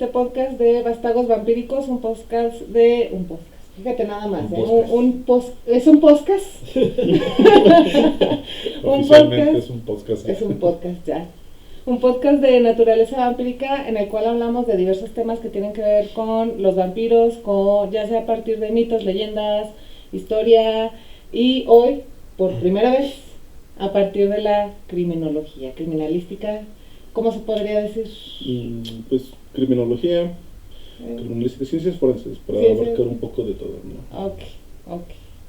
este podcast de Vástagos Vampíricos, un podcast. Fíjate nada más, ¿es un podcast? Oficialmente es un podcast. Es un podcast ya. Un podcast de naturaleza vampírica en el cual hablamos de diversos temas que tienen que ver con los vampiros, ya sea a partir de mitos, leyendas, historia y hoy, por primera vez, a partir de la criminalística, ¿cómo se podría decir? Pues criminalística, ciencias forenses, para abarcar un poco de todo, ¿no? Ok,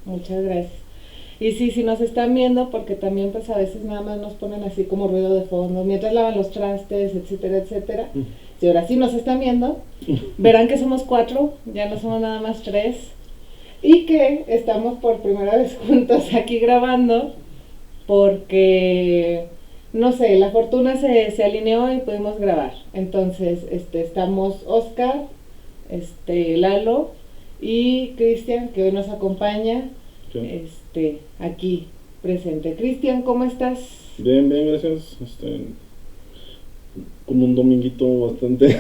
muchas gracias. Y sí, si nos están viendo, porque también pues a veces nada más nos ponen así como ruido de fondo, mientras lavan los trastes, etcétera, etcétera. Si ahora sí nos están viendo, verán que somos 4, ya no somos nada más 3. Y que estamos por primera vez juntos aquí grabando, porque, no sé, la fortuna se alineó y pudimos grabar. Entonces, estamos Oscar, Lalo y Cristian, que hoy nos acompaña. Sí. Aquí presente. Cristian, ¿cómo estás? Bien, gracias. Como un dominguito bastante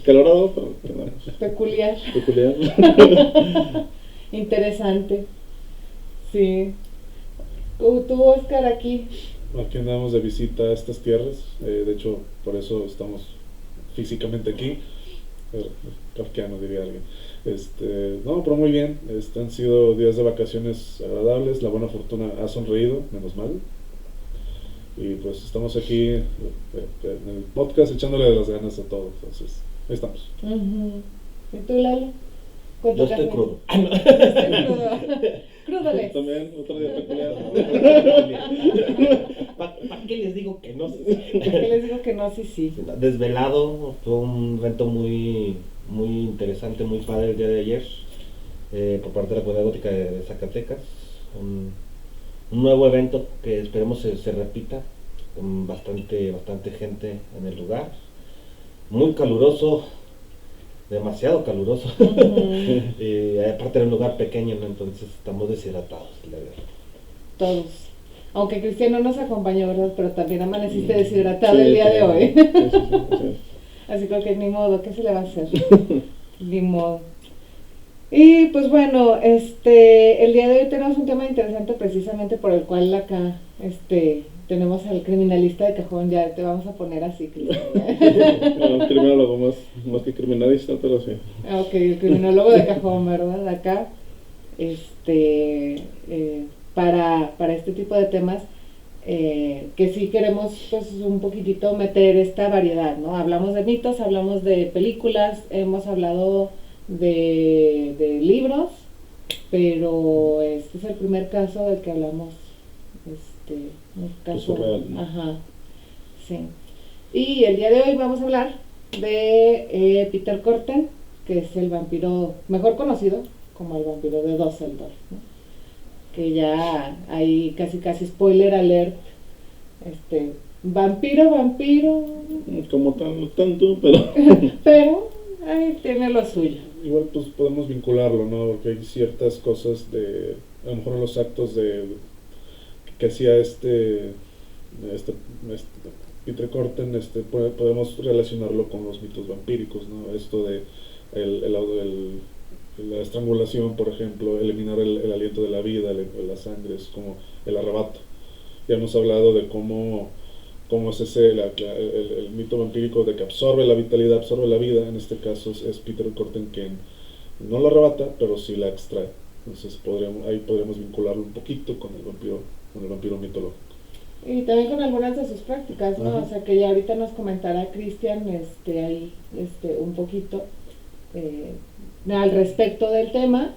calorado, pero peculiar. Interesante. Sí. ¿Tú, Oscar, aquí? Aquí andamos de visita a estas tierras. De hecho, por eso estamos físicamente aquí. Kafkiano, diría alguien. No, pero muy bien. Han sido días de vacaciones agradables. La buena fortuna ha sonreído, menos mal. Y pues estamos aquí en el podcast echándole las ganas a todo. Entonces, ahí estamos. ¿Y tú, Lalo? Yo estoy crudo. Crudoles. También, otro día peculiar. ¿Para qué les digo que no? ¿Qué les digo que no? Sí. Desvelado, fue un evento muy interesante, muy padre el día de ayer, por parte de la Comunidad Gótica de Zacatecas. Un nuevo evento que esperemos se repita, con bastante gente en el lugar. Muy caluroso, demasiado caluroso. Aparte era un lugar pequeño, ¿no? Entonces estamos deshidratados, la verdad. Todos. Aunque Cristian no nos acompañó, ¿verdad? Pero también amaneciste deshidratado el día de hoy. Sí. Así que ni modo, ¿qué se le va a hacer? Ni modo. Y pues bueno, el día de hoy tenemos un tema interesante precisamente por el cual acá, tenemos al criminalista de cajón. Ya te vamos a poner así, Cristian. Un criminólogo más que criminalista, pero sí. Ok, el criminólogo de cajón, ¿verdad? Acá, para este tipo de temas, que sí queremos pues un poquitito meter esta variedad, ¿no? Hablamos de mitos, hablamos de películas, hemos hablado de libros, pero este es el primer caso del que hablamos, un caso real, ¿no? Ajá, sí. Y el día de hoy vamos a hablar de Peter Corten, que es el vampiro mejor conocido como el vampiro de Düsseldorf, ¿no? Que ya hay casi spoiler alert, vampiro, Como tanto, pero pero ahí tiene lo suyo. igual pues podemos vincularlo, ¿no? Porque hay ciertas cosas a lo mejor los actos que hacía Peter Corten, podemos relacionarlo con los mitos vampíricos, ¿no? Esto de la estrangulación, por ejemplo, eliminar el aliento de la vida, la sangre, es como el arrebato. Ya hemos hablado de cómo es el mito vampírico de que absorbe la vitalidad, absorbe la vida. En este caso es Peter Corten quien no la arrebata, pero sí la extrae. Entonces ahí podríamos vincularlo un poquito con el vampiro mitológico. Y también con algunas de sus prácticas, ¿no? Uh-huh. O sea, que ya ahorita nos comentará Cristian ahí un poquito al respecto del tema.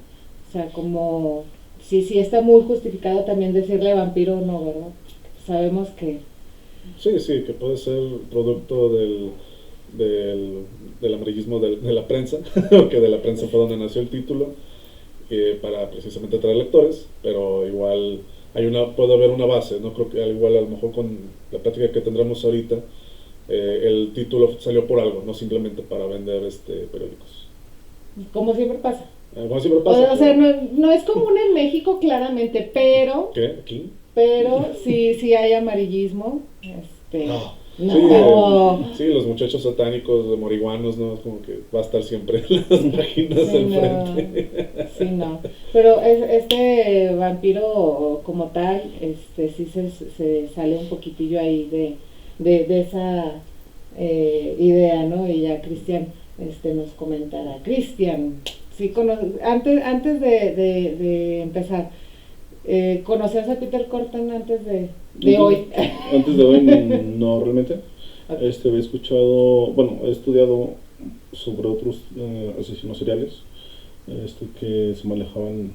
O sea, como sí está muy justificado también decirle vampiro o no, ¿verdad? Sabemos que Sí, que puede ser producto del amarillismo de la prensa, porque de la prensa fue donde nació el título, para precisamente atraer lectores, pero igual puede haber una base, ¿no? Creo que al igual a lo mejor con la plática que tendremos ahorita, el título salió por algo, no simplemente para vender periódicos. Como siempre pasa. Como siempre pasa. O sea, no es común en México claramente, pero... ¿Qué? ¿Aquí? Pero sí hay amarillismo. No. No. Sí, los muchachos satánicos, de marihuanos, ¿no? Es como que va a estar siempre en las páginas Sí, al no. frente. Sí, no. Pero este vampiro como tal, sí se sale un poquitillo ahí de esa idea, ¿no? Y ya Cristian nos comentará. Cristian, sí, antes de empezar, ¿conocías a Peter Corton antes de hoy? Antes de hoy, no realmente. Okay. Había escuchado, bueno, he estudiado sobre otros asesinos seriales que se manejaban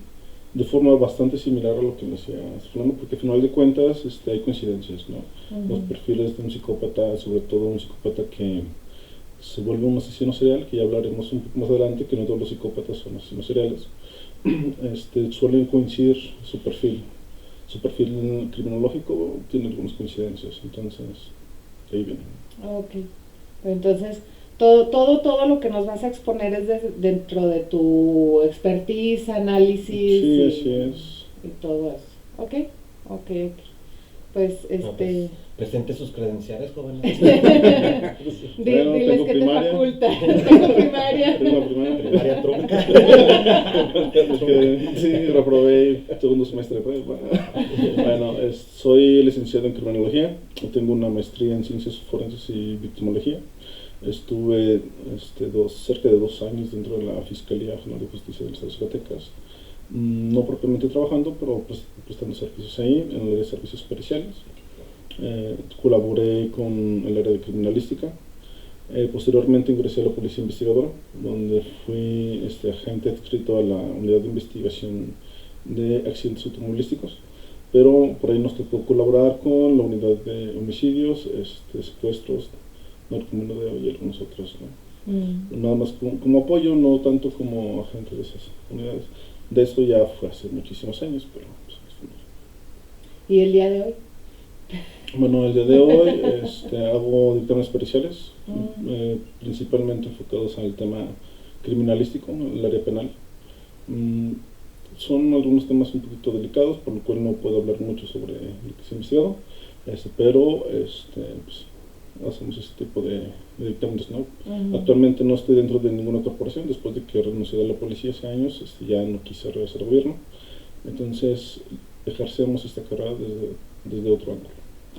de forma bastante similar a lo que me decía Fernando, porque al final de cuentas hay coincidencias, ¿no? Los perfiles de un psicópata, sobre todo un psicópata que se vuelve un asesino serial, que ya hablaremos un poco más adelante, que no todos los psicópatas son asesinos seriales, suelen coincidir su perfil criminológico tiene algunas coincidencias, entonces ahí viene. Ok, entonces todo lo que nos vas a exponer es dentro de tu expertise, análisis Sí, así es. y todo eso. Ok. Pues pues, presente sus credenciales, jóvenes. Bueno, diles tengo que primaria. te faculta. Tengo primaria. Tengo la primaria. Primaria trunca. Es que, sí, reprobé segundo semestre de prepa. Bueno, soy licenciado en criminología, tengo una maestría en ciencias forenses y victimología. Estuve cerca de 2 años dentro de la Fiscalía General de Justicia del Estado de Zacatecas, no propiamente trabajando, pero pues, prestando servicios ahí en el área de servicios periciales. Colaboré con el área de criminalística. Posteriormente ingresé a la Policía Investigadora, donde fui agente adscrito a la Unidad de Investigación de Accidentes Automovilísticos, pero por ahí nos tocó colaborar con la Unidad de Homicidios, secuestros, narcomenudeo y algunos otros, ¿no? Nada más como apoyo, no tanto como agente de esas unidades. De esto ya fue hace muchísimos años, pero pues, ¿Y el día de hoy? bueno, el día de hoy hago dictámenes periciales, principalmente enfocados al tema criminalístico, en el área penal. Son algunos temas un poquito delicados, por lo cual no puedo hablar mucho sobre lo que se ha investigado, pero pues, hacemos este tipo de dictámenes, ¿no? Actualmente no estoy dentro de ninguna corporación, después de que renuncié a la policía hace años, ya no quise regresar al gobierno, entonces ejercemos esta carrera desde otro ángulo.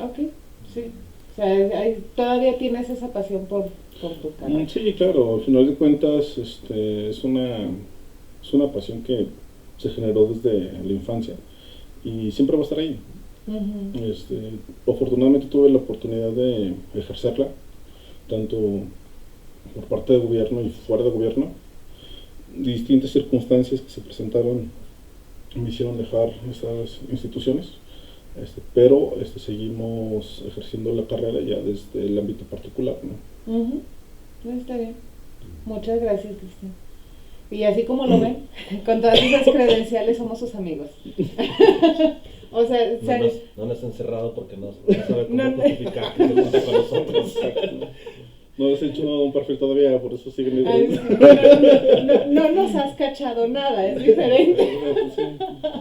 Ok, sí. O sea, todavía tienes esa pasión por tu carrera. Sí, claro, al final de cuentas es una pasión que se generó desde la infancia y siempre va a estar ahí. Afortunadamente tuve la oportunidad de ejercerla, tanto por parte del gobierno y fuera del gobierno. Distintas circunstancias que se presentaron me hicieron dejar esas instituciones, pero seguimos ejerciendo la carrera ya desde el ámbito particular, ¿no? Está bien. Muchas gracias, Cristian. Y así como lo ven, con todas esas credenciales somos sus amigos. O sea, no nos han cerrado porque no sabe cómo justificar que se junta con nosotros. No les he hecho un perfil todavía, por eso siguen libres. Ay, sí, no nos has cachado nada, es diferente. Sí.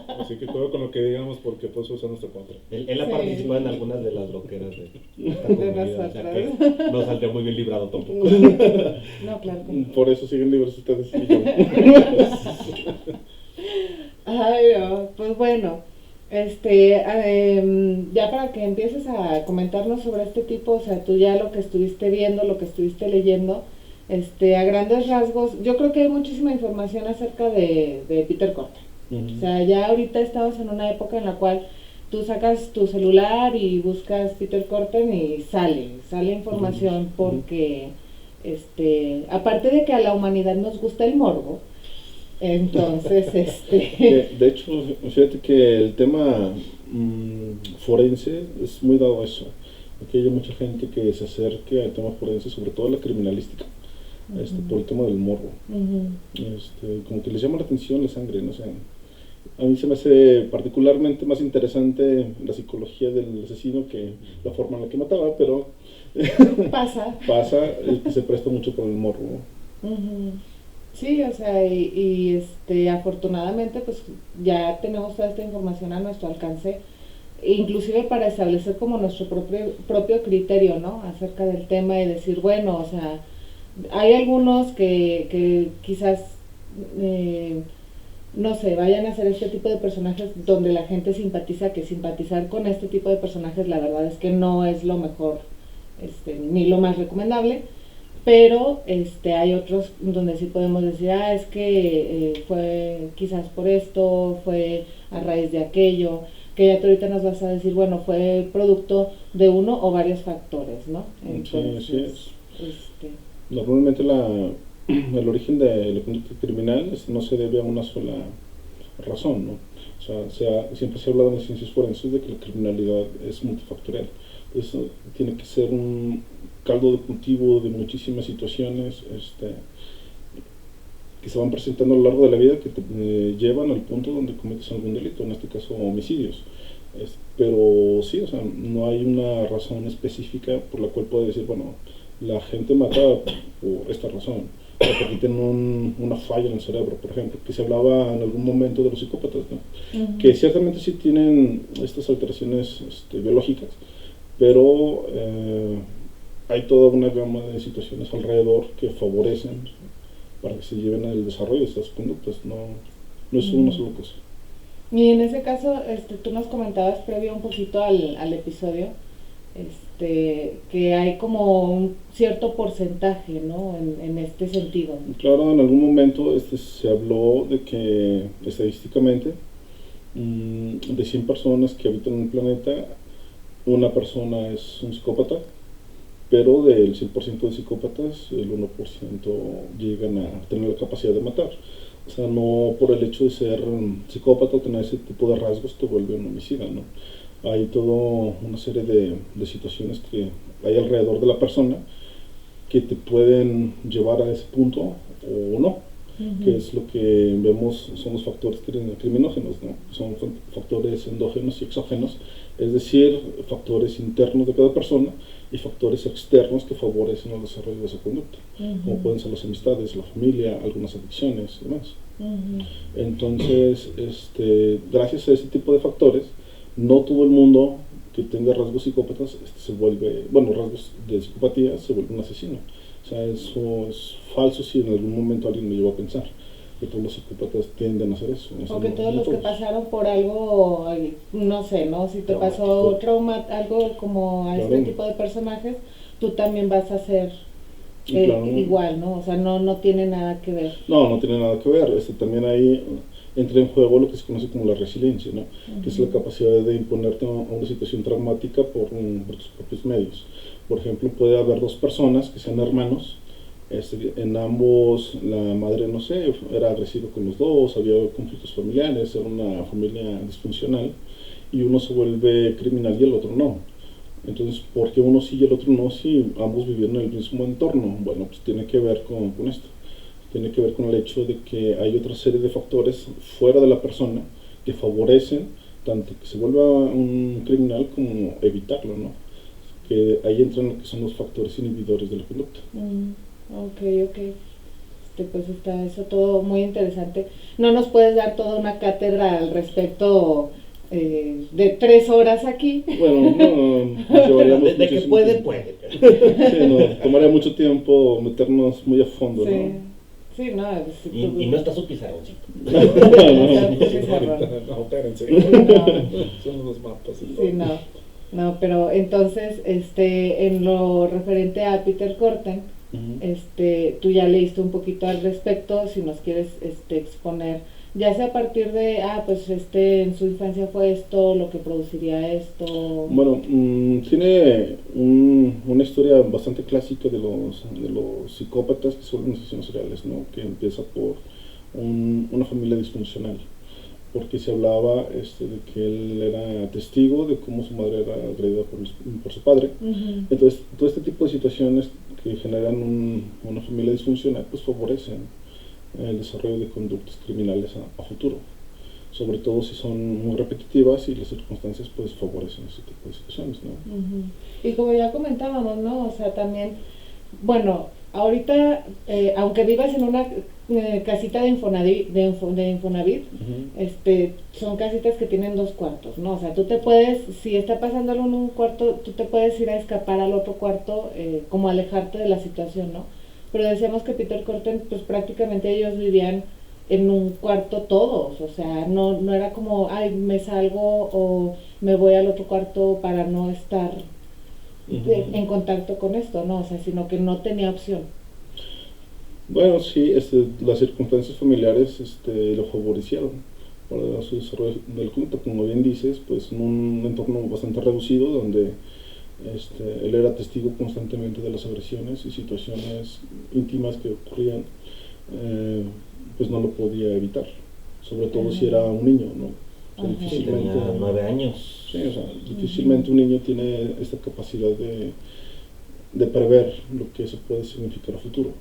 Así que cuidado con lo que digamos porque puede usar nuestra contra. Él ha Sí. participado en algunas de las loqueras de esta comunidad, o sea que nosotros. no saldría muy bien librado tampoco. No, claro que no. Por eso siguen libres ustedes y yo. Ay, no, pues bueno, ya para que empieces a comentarnos sobre este tipo, o sea, tú ya lo que estuviste viendo, lo que estuviste leyendo, a grandes rasgos, yo creo que hay muchísima información acerca de Peter Corton. O sea, ya ahorita estamos en una época en la cual tú sacas tu celular y buscas Peter Corton y sale información porque, aparte de que a la humanidad nos gusta el morbo, entonces, De hecho, fíjate que el tema forense es muy dado a eso. Aquí hay mucha gente que se acerque al tema forense, sobre todo a la criminalística, por el tema del morbo. Como que les llama la atención la sangre, no sé. A mí se me hace particularmente más interesante la psicología del asesino que la forma en la que mataba, pero pasa, que se presta mucho por el morbo. Sí, o sea, y afortunadamente pues ya tenemos toda esta información a nuestro alcance, inclusive para establecer como nuestro propio criterio, ¿no? Acerca del tema y decir, bueno, o sea, hay algunos que quizás, no sé, vayan a ser este tipo de personajes donde la gente simpatiza, que simpatizar con este tipo de personajes la verdad es que no es lo mejor, ni lo más recomendable, pero hay otros donde sí podemos decir, es que fue quizás por esto, fue a raíz de aquello, que ya tú ahorita nos vas a decir, bueno, fue producto de uno o varios factores, ¿no? Entonces, sí, así es. Normalmente el origen de la conducta criminal no se debe a una sola razón, ¿no? O sea, siempre se ha hablado en las ciencias forenses de que la criminalidad es multifactorial. Eso tiene que ser un caldo de cultivo de muchísimas situaciones que se van presentando a lo largo de la vida que te llevan al punto donde cometes algún delito, en este caso homicidios. Pero sí, o sea, no hay una razón específica por la cual puede decir, bueno, la gente mata por esta razón, o porque tienen una falla en el cerebro, por ejemplo, que se hablaba en algún momento de los psicópatas, ¿no? Que ciertamente sí tienen estas alteraciones biológicas, pero hay toda una gama de situaciones alrededor que favorecen para que se lleven al desarrollo de estas conductas, no es una sola cosa. Y en ese caso, tú nos comentabas previo un poquito al episodio, que hay como un cierto porcentaje, ¿no? En este sentido. Claro, en algún momento se habló de que estadísticamente de 100 personas que habitan en el planeta, una persona es un psicópata, pero del 100% de psicópatas, el 1% llegan a tener la capacidad de matar. O sea, no por el hecho de ser psicópata o tener ese tipo de rasgos te vuelve un homicida, ¿no? Hay toda una serie de situaciones que hay alrededor de la persona que te pueden llevar a ese punto o no, que es lo que vemos, son los factores criminógenos, ¿no? Son factores endógenos y exógenos, es decir, factores internos de cada persona y factores externos que favorecen el desarrollo de esa conducta, como pueden ser las amistades, la familia, algunas adicciones y demás. Entonces, gracias a ese tipo de factores, no todo el mundo que tenga rasgos psicópatas se vuelve, bueno, rasgos de psicopatía se vuelve un asesino. O sea, eso es falso si en algún momento alguien me llevó a pensar que todos los psicópatas tienden a hacer eso. O que todos los que pasaron por algo, no sé, ¿no? Si te pasó trauma, algo como a este tipo de personajes, tú también vas a ser igual, ¿no? O sea, no tiene nada que ver. No tiene nada que ver. También ahí entra en juego lo que se conoce como la resiliencia, ¿no? Que es la capacidad de imponerte a una situación traumática por tus propios medios. Por ejemplo, puede haber dos personas que sean hermanos, en ambos la madre, no sé, era agresiva con los dos, había conflictos familiares, era una familia disfuncional, y uno se vuelve criminal y el otro no. Entonces, ¿por qué uno sí y el otro no si ambos vivían en el mismo entorno? Bueno, pues tiene que ver con esto. Tiene que ver con el hecho de que hay otra serie de factores fuera de la persona que favorecen tanto que se vuelva un criminal como evitarlo, ¿no? Que ahí entran lo que son los factores inhibidores de la conducta. Ok. Pues está eso todo muy interesante. ¿No nos puedes dar toda una cátedra al respecto de 3 horas aquí? Bueno, no llevaríamos de que puede. Sí, tomaría mucho tiempo meternos muy a fondo, sí. ¿no? Sí, no. Y no está su pizarroncito. No, espérense. Son los mapas. Sí, no, pero entonces, en lo referente a Peter Korten, tú ya leíste un poquito al respecto, si nos quieres exponer, ya sea a partir de, pues en su infancia fue esto, lo que produciría esto. Bueno, tiene una historia bastante clásica de los psicópatas que son asesinos seriales, ¿no? Que empieza por una familia disfuncional, porque se hablaba de que él era testigo de cómo su madre era agredida por su padre. Entonces, todo este tipo de situaciones que generan una familia disfuncional, pues favorecen el desarrollo de conductas criminales a futuro, sobre todo si son muy repetitivas y las circunstancias pues favorecen ese tipo de situaciones, ¿no? Y como ya comentábamos, ¿no? O sea, también Bueno, ahorita, aunque vivas en una casita de Infonavit, Ujú. son casitas que tienen 2 cuartos, ¿no? O sea, tú te puedes, si está pasando algo en un cuarto, tú te puedes ir a escapar al otro cuarto, como alejarte de la situación, ¿no? Pero decíamos que Peter Corten, pues prácticamente ellos vivían en un cuarto todos, o sea, no era como, ay, me salgo o me voy al otro cuarto para no estar Ujú. en contacto con esto, ¿no? O sea, sino que no tenía opción. Bueno, sí, las circunstancias familiares lo favorecieron para su desarrollo del culto, como bien dices, pues en un entorno bastante reducido donde él era testigo constantemente de las agresiones y situaciones íntimas que ocurrían, eh, pues no lo podía evitar, sobre todo si era Ajá, un niño, ¿no? O sea, ajá. Sí, difícilmente, tenía 9 años. sí, o sea, Ujú, difícilmente un niño tiene esta capacidad de prever lo que eso puede significar a futuro.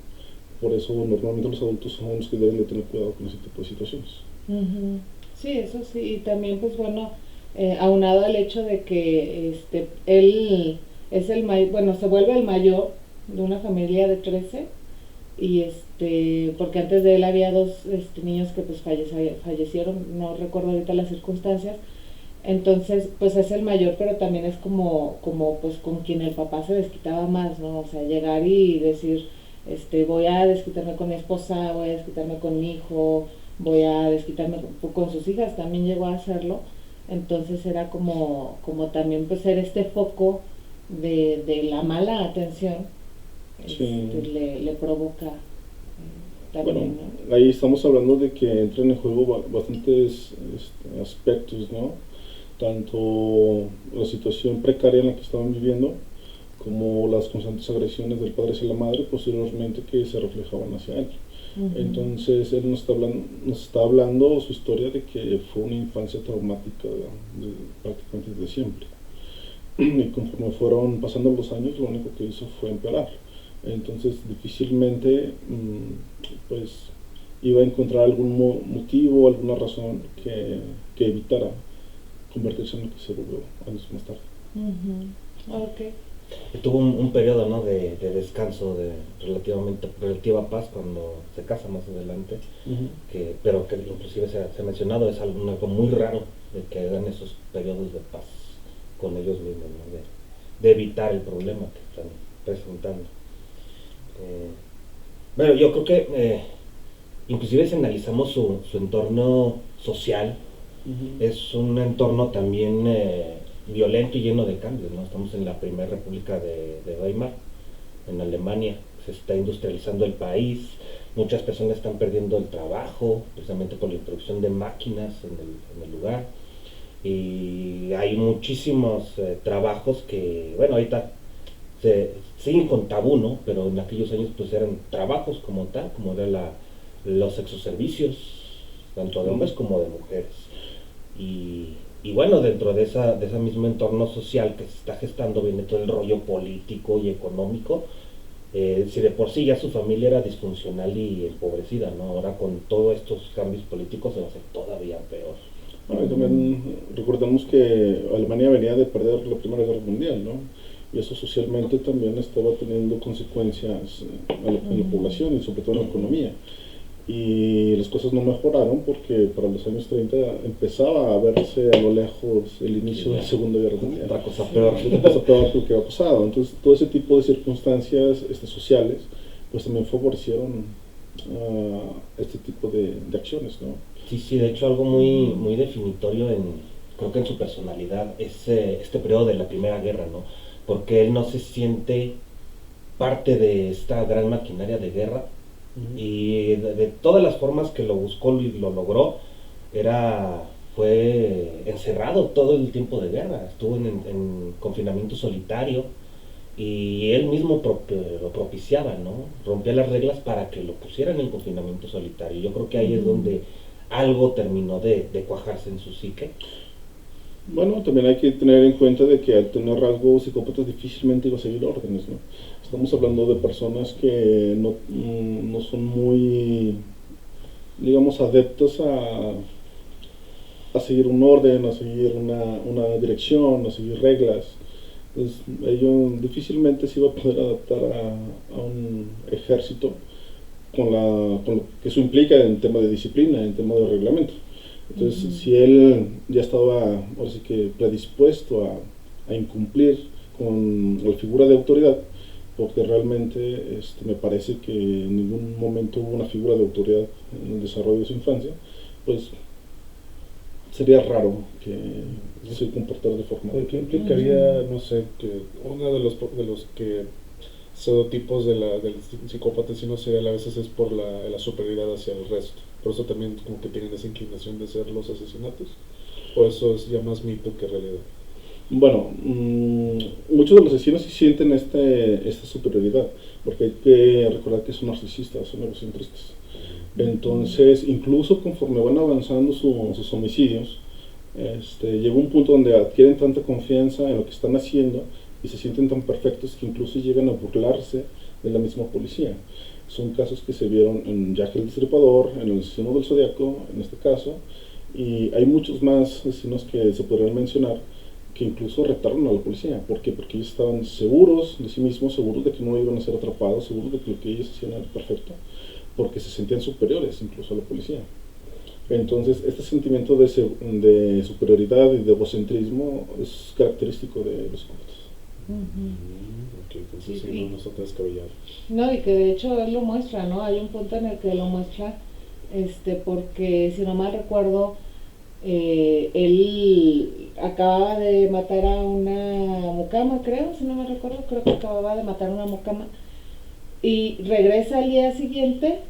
Por eso normalmente los adultos son los que deben de tener cuidado con ese tipo de situaciones. ujú. Sí, eso sí, y también pues bueno, aunado al hecho de que él es el mayor, bueno, se vuelve el mayor de una familia de 13 y porque antes de él había dos niños que pues fallecieron, no recuerdo ahorita las circunstancias. Entonces, pues es el mayor, pero también es como pues con quien el papá se desquitaba más, ¿no? O sea, llegar y decir, voy a desquitarme con mi esposa, voy a desquitarme con mi hijo, voy a desquitarme con sus hijas, también llegó a hacerlo. Entonces era como también pues ser este foco de la mala atención, Sí. le provoca Bueno, también, ¿no? ahí estamos hablando de que entran en juego bastantes aspectos, ¿no? Tanto la situación precaria en la que estaban viviendo, como las constantes agresiones del padre hacia la madre, posteriormente que se reflejaban hacia él. Ujú, Entonces él nos está hablando su historia de que fue una infancia traumática prácticamente desde siempre. Y conforme fueron pasando los años, lo único que hizo fue empeorar. Entonces difícilmente pues iba a encontrar algún motivo, alguna razón que evitara convertirse en lo que se volvió años más tarde. ujú. Ok. Tuvo un periodo, ¿no?, de descanso, de relativa paz cuando se casa más adelante, Ujú. pero que inclusive se ha mencionado, es algo muy raro de que hagan esos periodos de paz con ellos mismos, ¿no?, de evitar el problema que están presentando. Eh, bueno, yo creo que inclusive si analizamos su entorno social, Ujú. es un entorno también violento y lleno de cambios, ¿no? Estamos en la primera república de Weimar, en Alemania, se está industrializando el país, muchas personas están perdiendo el trabajo, precisamente por la introducción de máquinas en el lugar, y hay muchísimos trabajos que, bueno, ahorita se siguen con tabú, ¿no? Pero en aquellos años pues eran trabajos como tal, como eran los sexoservicios, tanto de hombres Sí. como de mujeres. Y bueno, dentro de ese mismo entorno social que se está gestando viene todo el rollo político y económico. Si de por sí ya su familia era disfuncional y empobrecida, ¿no? Ahora con todos estos cambios políticos se va a hacer todavía peor. Bueno, y Ujú. también recordemos que Alemania venía de perder la Primera Guerra Mundial, ¿no? Y eso socialmente también estaba teniendo consecuencias en la Ujú. población y sobre todo en la Ujú. economía. Y las cosas no mejoraron porque para los años 30 empezaba a verse a lo lejos el Sí, inicio de la ya. Segunda Guerra Mundial. Otra cosa peor. Sí. Y otra cosa peor que lo que había pasado. Entonces, todo ese tipo de circunstancias sociales, pues también favorecieron este tipo de acciones, ¿no? Sí, sí, de hecho algo Ujú. muy definitorio creo que en su personalidad es este periodo de la Primera Guerra, ¿no? Porque él no se siente parte de esta gran maquinaria de guerra Ujú. y de todas las formas que lo buscó y lo logró, era, fue encerrado todo el tiempo de guerra, estuvo en confinamiento solitario y él mismo lo propiciaba, ¿no? Rompía las reglas para que lo pusieran en confinamiento solitario. Yo creo que ahí es Ujú. donde algo terminó de cuajarse en su psique. Bueno, también hay que tener en cuenta de que al tener rasgos psicópatas difícilmente iba a seguir órdenes, ¿no? Estamos hablando de personas que no son muy, digamos, adeptos a seguir un orden, a seguir una dirección, a seguir reglas. pues ellos difícilmente se iba a poder adaptar a un ejército con lo que eso implica en tema de disciplina, en tema de reglamento. Entonces, si él ya estaba, ahora sí que predispuesto a incumplir con la figura de autoridad, porque realmente me parece que en ningún momento hubo una figura de autoridad en el desarrollo de su infancia, pues sería raro que se comportara de forma. ¿Qué implicaría, no sé, que uno de los que pseudotipos del psicópata sino serial a veces es por la superioridad hacia el resto? Por eso también como que tienen esa inclinación de ser los asesinatos, o eso es ya más mito que realidad. Bueno, muchos de los asesinos sí sienten esta superioridad, porque hay que recordar que son narcisistas, son egocentristas. Entonces, incluso conforme van avanzando sus homicidios, llega un punto donde adquieren tanta confianza en lo que están haciendo y se sienten tan perfectos que incluso llegan a burlarse de la misma policía. Son casos que se vieron en Jack el Destripador, en el asesino del Zodiaco, en este caso, y hay muchos más asesinos que se podrían mencionar que incluso retaron a la policía. ¿Por qué? Porque ellos estaban seguros de sí mismos, seguros de que no iban a ser atrapados, seguros de que lo que ellos hacían era perfecto, porque se sentían superiores incluso a la policía. Entonces, este sentimiento de superioridad y de egocentrismo es característico de los psicópatas. Okay, entonces sí, no está descabellado. No, y que de hecho él lo muestra, ¿no? Hay un punto en el que lo muestra, porque si no mal recuerdo, él acababa de matar a una mucama, creo, si no me recuerdo, creo que acababa de matar a una mucama, y regresa al día siguiente,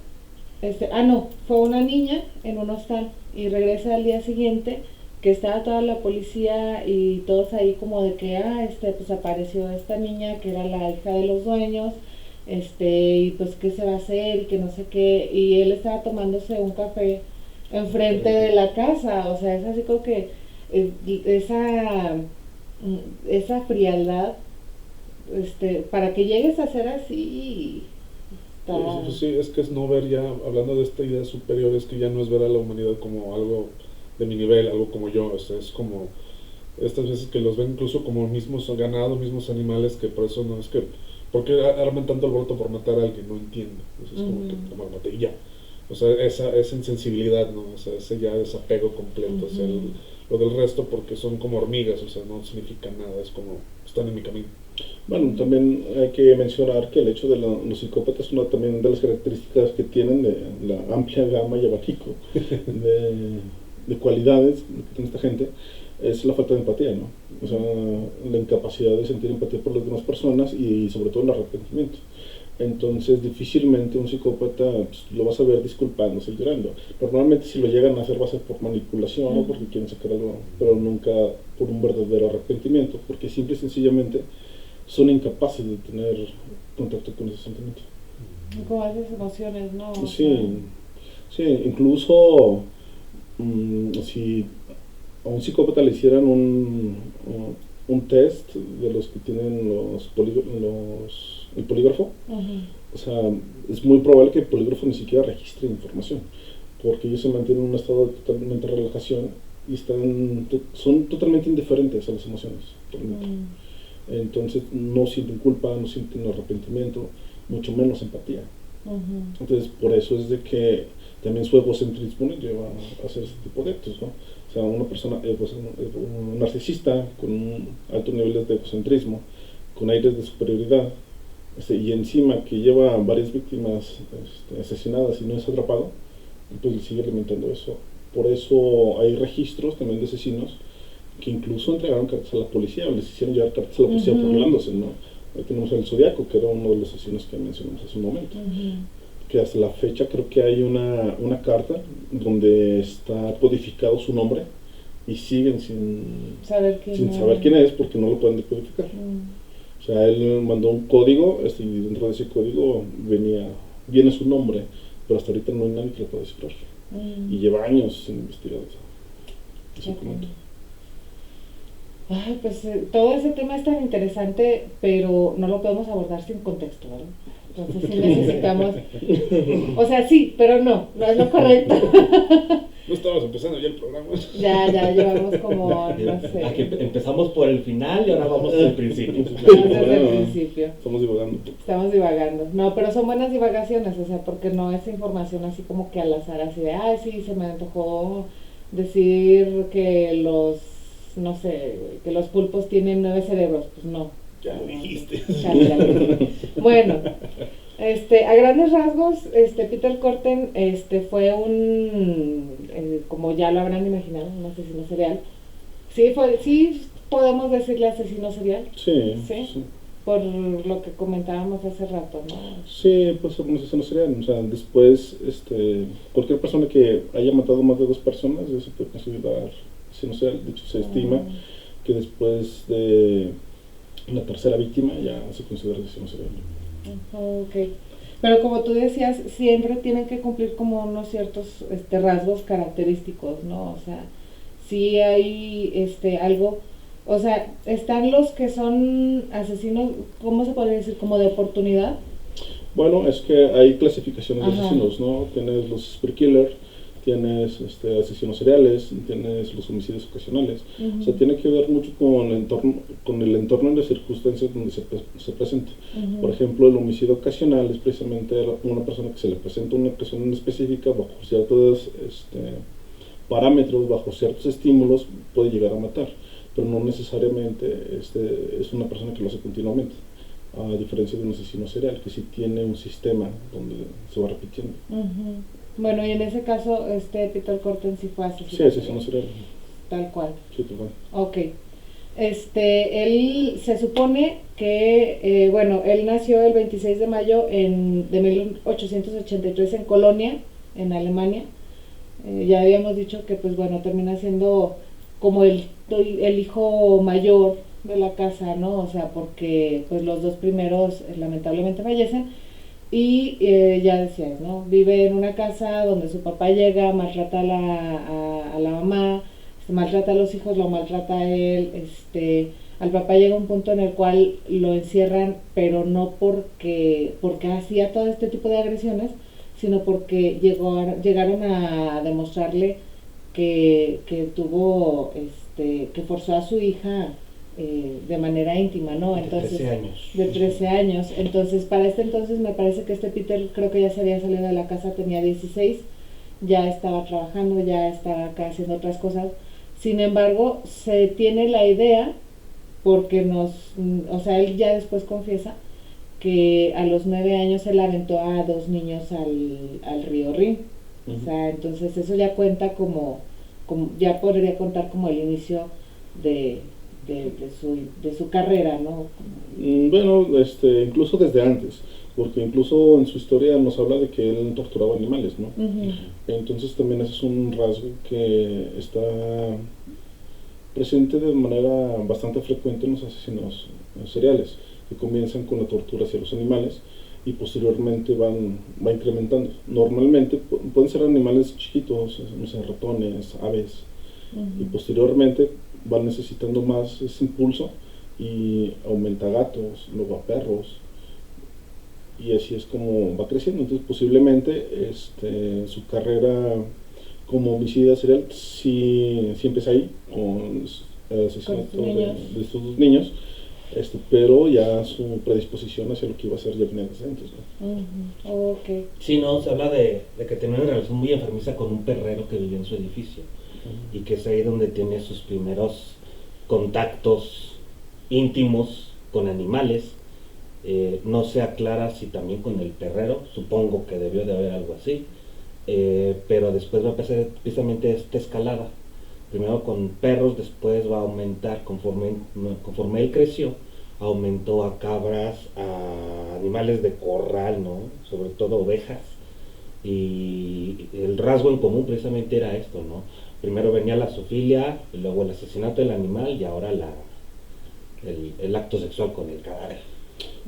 no, fue una niña en un hostal, y regresa al día siguiente, que estaba toda la policía y todos ahí como de que, pues apareció esta niña que era la hija de los dueños, y pues qué se va a hacer y que no sé qué, y él estaba tomándose un café enfrente de la casa, o sea, es así como que esa frialdad, para que llegues a ser así, Pues sí, es que es no ver ya, hablando de esta idea superior, es que ya no es ver a la humanidad como algo de mi nivel, algo como yo, es como estas veces que los ven incluso como mismos ganados, mismos animales, que por eso no es que, ¿por qué arman tanto alboroto por matar a alguien? No entiendo, es como que lo maté y ya. O sea, esa insensibilidad, ¿no? O sea, ese ya desapego completo hacia lo del resto, porque son como hormigas, o sea, no significa nada, es como, están en mi camino. Bueno, también hay que mencionar que el hecho de los psicópatas es una también de las características que tienen de la amplia gama y abanico de cualidades que tiene esta gente, es la falta de empatía, ¿no? O sea, la incapacidad de sentir empatía por las demás personas y sobre todo el arrepentimiento. Entonces, difícilmente un psicópata pues, lo vas a ver disculpándose y llorando. Normalmente, si lo llegan a hacer, va a ser por manipulación o porque quieren sacar algo, pero nunca por un verdadero arrepentimiento, porque simple y sencillamente son incapaces de tener contacto con ese sentimiento. Como esas emociones, ¿no? Sí, incluso si a un psicópata le hicieran un test de los que tienen el polígrafo, o sea, es muy probable que el polígrafo ni siquiera registre información, porque ellos se mantienen en un estado de totalmente relajación y son totalmente indiferentes a las emociones. Entonces no sienten culpa, no sienten arrepentimiento, mucho menos empatía. Entonces por eso es de que también su egocentrismo le lleva a hacer este tipo de actos, ¿no? O sea, una persona un narcisista con un alto nivel de egocentrismo, con aires de superioridad, y encima que lleva varias víctimas asesinadas y no es atrapado, pues sigue alimentando eso. Por eso hay registros también de asesinos que incluso entregaron cartas a la policía o les hicieron llevar cartas a la policía burlándose, ¿no? Ahí tenemos al Zodiaco, que era uno de los asesinos que mencionamos hace un momento, que hasta la fecha creo que hay una carta donde está codificado su nombre y siguen sin saber quién es porque no lo pueden decodificar. O sea, él mandó un código y dentro de ese código viene su nombre, pero hasta ahorita no hay nadie que lo pueda descifrar. Y lleva años sin investigar ese documento. Ay, pues todo ese tema es tan interesante, pero no lo podemos abordar sin contexto, ¿verdad? Entonces sí necesitamos, o sea, sí, pero no es lo correcto. No estabas empezando ya el programa. Ya llevamos como, no sé. Aquí empezamos por el final y ahora vamos por el principio. Desde el principio. Estamos divagando. Estamos divagando. No, pero son buenas divagaciones, o sea, porque no es información así como que al azar, así de, ay, sí, se me antojó decir que los, no sé, que los pulpos tienen 9 cerebros. Pues no. Ya lo dijiste. Ya lo dije. Bueno, a grandes rasgos, Peter Korten, fue como ya lo habrán imaginado, un asesino serial. Sí podemos decirle asesino serial. Sí, Sí. sí. Por lo que comentábamos hace rato, ¿no? Sí, pues un asesino serial. O sea, después, cualquier persona que haya matado más de 2 personas ya se puede considerar asesino serial. De hecho, se estima que después de la tercera víctima ya se considera asesino serial. Ok. Pero como tú decías, siempre tienen que cumplir como unos ciertos rasgos característicos, ¿no? O sea, sí hay algo, o sea, están los que son asesinos, ¿cómo se podría decir? Como de oportunidad. Bueno, es que hay clasificaciones de Ajá. asesinos, ¿no? Tienes los spree killer, tienes asesinos seriales, tienes los homicidios ocasionales. O sea, tiene que ver mucho con el entorno y las circunstancias donde se presenta. Por ejemplo, el homicidio ocasional es precisamente una persona que se le presenta una ocasión específica bajo ciertos parámetros, bajo ciertos estímulos, puede llegar a matar, pero no necesariamente es una persona que lo hace continuamente. A diferencia de un asesino serial, que sí tiene un sistema donde se va repitiendo. Bueno, y en ese caso, Peter Korten sí fue asesino. Sí, asesino serial. Tal cual. Sí, tal cual. Ok. Él se supone que, bueno, él nació el 26 de mayo de 1883 en Colonia, en Alemania. Ya habíamos dicho que, pues bueno, termina siendo como el hijo mayor de la casa, ¿no? O sea, porque pues los 2 primeros lamentablemente fallecen. Y ya decías, ¿no? Vive en una casa donde su papá llega, maltrata a la mamá, maltrata a los hijos, lo maltrata a él. Al papá llega un punto en el cual lo encierran, pero no porque hacía todo este tipo de agresiones, sino porque llegaron a demostrarle que tuvo, que forzó a su hija de manera íntima, ¿no? Entonces, de 13 años. De 13 años. Entonces, para entonces me parece que Peter creo que ya se había salido de la casa, tenía 16, ya estaba trabajando, ya estaba acá haciendo otras cosas. Sin embargo, se tiene la idea, porque o sea, él ya después confiesa que a los 9 años él aventó a 2 niños al río Rin. O sea, entonces eso ya cuenta como ya podría contar como el inicio de su carrera, ¿no? Bueno, incluso desde antes, porque incluso en su historia nos habla de que él torturaba animales, ¿no? Entonces también ese es un rasgo que está presente de manera bastante frecuente en los asesinos seriales, que comienzan con la tortura hacia los animales y posteriormente va incrementando. Normalmente pueden ser animales chiquitos, no sé, ratones, aves, y posteriormente van necesitando más ese impulso y aumenta a gatos, luego a perros, y así es como va creciendo. Entonces posiblemente su carrera como homicida serial sí empieza ahí con el asesinato de estos 2 niños, pero ya su predisposición hacia lo que iba a ser ya venía desde antes, ¿no? Okay. Sí, no, se habla de que tenía una relación muy enfermiza con un perrero que vivía en su edificio, y que es ahí donde tiene sus primeros contactos íntimos con animales. No se aclara si también con el perrero, supongo que debió de haber algo así, pero después va a empezar precisamente esta escalada, primero con perros, después va a aumentar conforme él creció, aumentó a cabras, a animales de corral, ¿no? Sobre todo ovejas, y el rasgo en común precisamente era esto, ¿no? Primero venía la zoofilia, luego el asesinato del animal y ahora el acto sexual con el cadáver.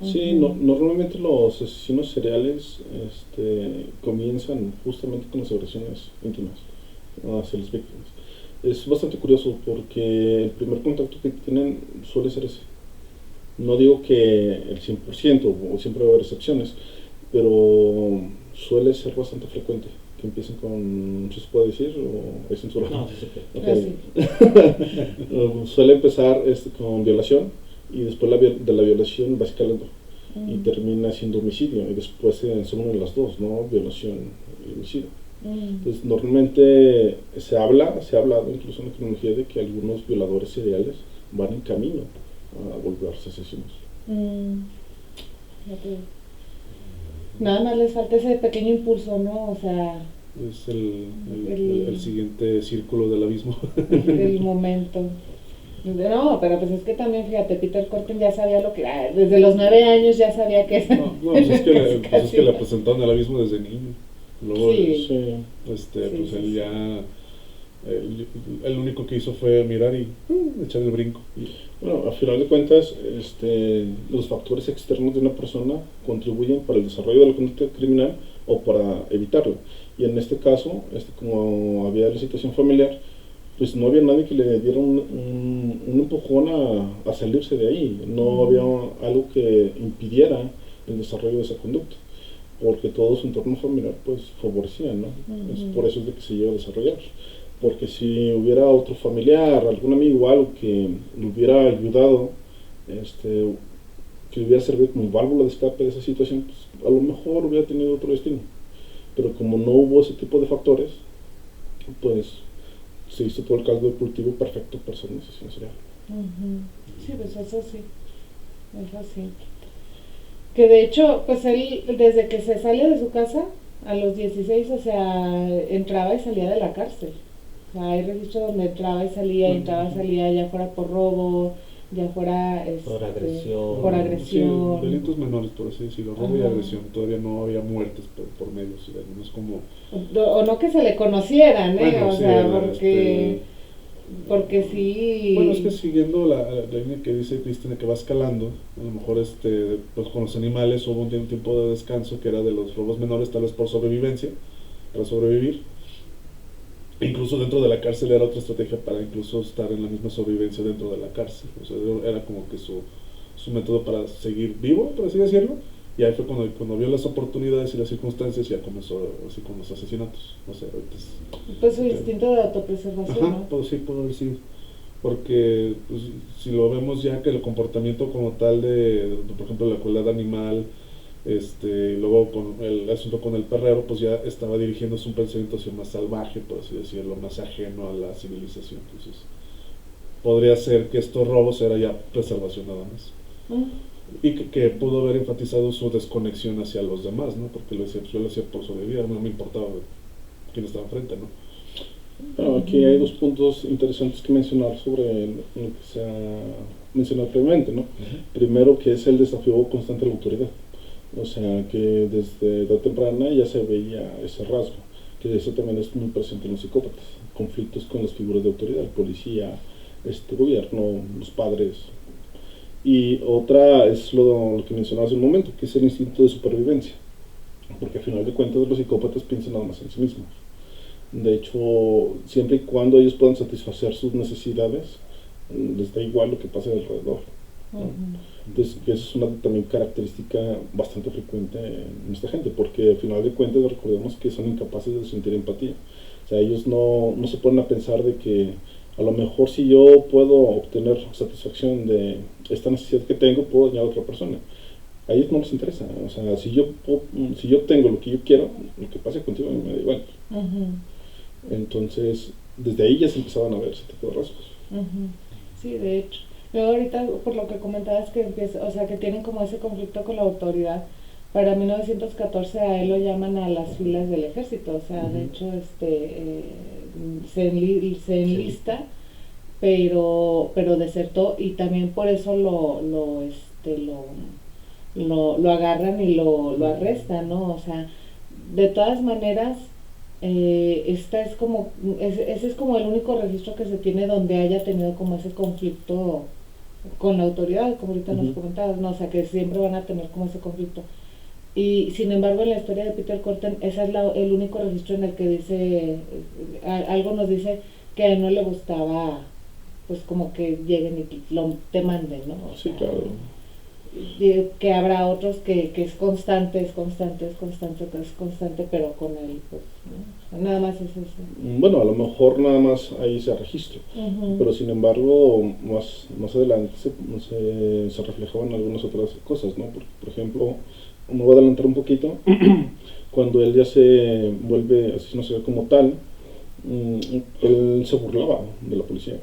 Sí, normalmente los asesinos seriales comienzan justamente con las agresiones íntimas hacia las víctimas. Es bastante curioso porque el primer contacto que tienen suele ser ese. No digo que el 100% o siempre va a haber excepciones, pero suele ser bastante frecuente que empiecen con, ¿se puede decir o es censurado? No, sí se puede. Ok. Suele empezar con violación y después de la violación va escalando y termina siendo homicidio y después se unen las dos, ¿no? Violación y homicidio. Entonces normalmente se ha hablado incluso en la cronología de que algunos violadores seriales van en camino a volverse asesinos. Ok. Nada más les falta ese pequeño impulso, ¿no? O sea, Es el siguiente círculo del abismo. el momento. No, pero pues es que también, fíjate, Peter Corten ya sabía lo que era, desde los 9 años ya sabía que No, pues es que le presentaron el abismo desde niño. Luego, Sí. Sí. pues Sí. él ya, el único que hizo fue mirar y echar el brinco. Bueno, a final de cuentas, los factores externos de una persona contribuyen para el desarrollo de la conducta criminal o para evitarlo. Y en este caso, como había la situación familiar, pues no había nadie que le diera un empujón a salirse de ahí. No había algo que impidiera el desarrollo de esa conducta, porque todo su entorno familiar pues favorecía, ¿no? Es por eso es de que se llega a desarrollar. Porque si hubiera otro familiar, algún amigo o algo que le hubiera ayudado, que le hubiera servido como válvula de escape de esa situación, pues a lo mejor hubiera tenido otro destino. Pero como no hubo ese tipo de factores, pues se hizo todo el caldo de cultivo perfecto para ser un asesino serial. Sí, pues eso sí. Que de hecho, pues él, desde que se sale de su casa, a los 16, o sea, entraba y salía de la cárcel. O sea, hay registros donde entraba y salía, ya fuera por robo, ya fuera Por agresión. por agresión. Sí, delitos menores, por así decirlo, robo y Ajá. agresión. Todavía no había muertes por medio, sí, no es como... O no que se le conocieran, Bueno, o sí, sea, ¿verdad? porque sí. Bueno, es que siguiendo la línea que dice Cristina, que va escalando, a lo mejor pues con los animales hubo un tiempo de descanso que era de los robos menores, tal vez por sobrevivencia, para sobrevivir. E incluso dentro de la cárcel era otra estrategia para incluso estar en la misma sobrevivencia dentro de la cárcel. O sea, era como que su método para seguir vivo, por así decirlo. Y ahí fue cuando vio las oportunidades y las circunstancias, ya comenzó así con los asesinatos. No sé, ahorita Pues su instinto de autopreservación, ajá, ¿no? pues sí, puedo decir. Porque pues, si lo vemos ya que el comportamiento como tal por ejemplo, la crueldad animal, luego con el asunto con el perrero, pues ya estaba dirigiéndose un pensamiento hacia más salvaje, por así decirlo, más ajeno a la civilización. Entonces, podría ser que estos robos era ya preservación nada más. Y que pudo haber enfatizado su desconexión hacia los demás, ¿no? Porque yo lo hacía por sobrevivir, no me importaba quién estaba enfrente, ¿no? Bueno, aquí hay dos puntos interesantes que mencionar sobre lo que se ha mencionado previamente, ¿no? Primero, que es el desafío constante de la autoridad. O sea, que desde edad temprana ya se veía ese rasgo, que eso también es muy presente en los psicópatas. Conflictos con las figuras de autoridad, el policía, gobierno, los padres. Y otra es lo que mencionaba hace un momento, que es el instinto de supervivencia. Porque al final de cuentas los psicópatas piensan nada más en sí mismos. De hecho, siempre y cuando ellos puedan satisfacer sus necesidades, les da igual lo que pase alrededor, ¿no? Entonces, esa es una también característica bastante frecuente en esta gente, porque al final de cuentas recordemos que son incapaces de sentir empatía. O sea, ellos no se ponen a pensar de que a lo mejor si yo puedo obtener satisfacción de esta necesidad que tengo, puedo dañar a otra persona. A ellos no les interesa. O sea, si yo tengo lo que yo quiero, lo que pase contigo me da igual. Entonces, desde ahí ya se empezaban a ver ese tipo de rasgos. Sí, de hecho. Luego ahorita, por lo que comentabas, que o sea, que tienen como ese conflicto con la autoridad. Para 1914 a él lo llaman a las filas del ejército, o sea, de hecho, se enlista, pero desertó, y también por eso lo agarran y lo arrestan, ¿no? O sea, de todas maneras, ese es como el único registro que se tiene donde haya tenido como ese conflicto con la autoridad, como ahorita nos comentabas, ¿no? O sea, que siempre van a tener como ese conflicto. Y sin embargo, en la historia de Peter Corten, ese es el único registro en el que dice, algo nos dice que a él no le gustaba, pues como que lleguen y te manden, ¿no? O Sí, sea, claro. que habrá otros que es constante, pero con él, pues, ¿no? Nada más es eso. Bueno, a lo mejor nada más ahí se registra, pero sin embargo, más adelante se reflejaban algunas otras cosas, ¿no? Por ejemplo, me voy a adelantar un poquito, cuando él ya se vuelve asesino serial como tal, él se burlaba de la policía.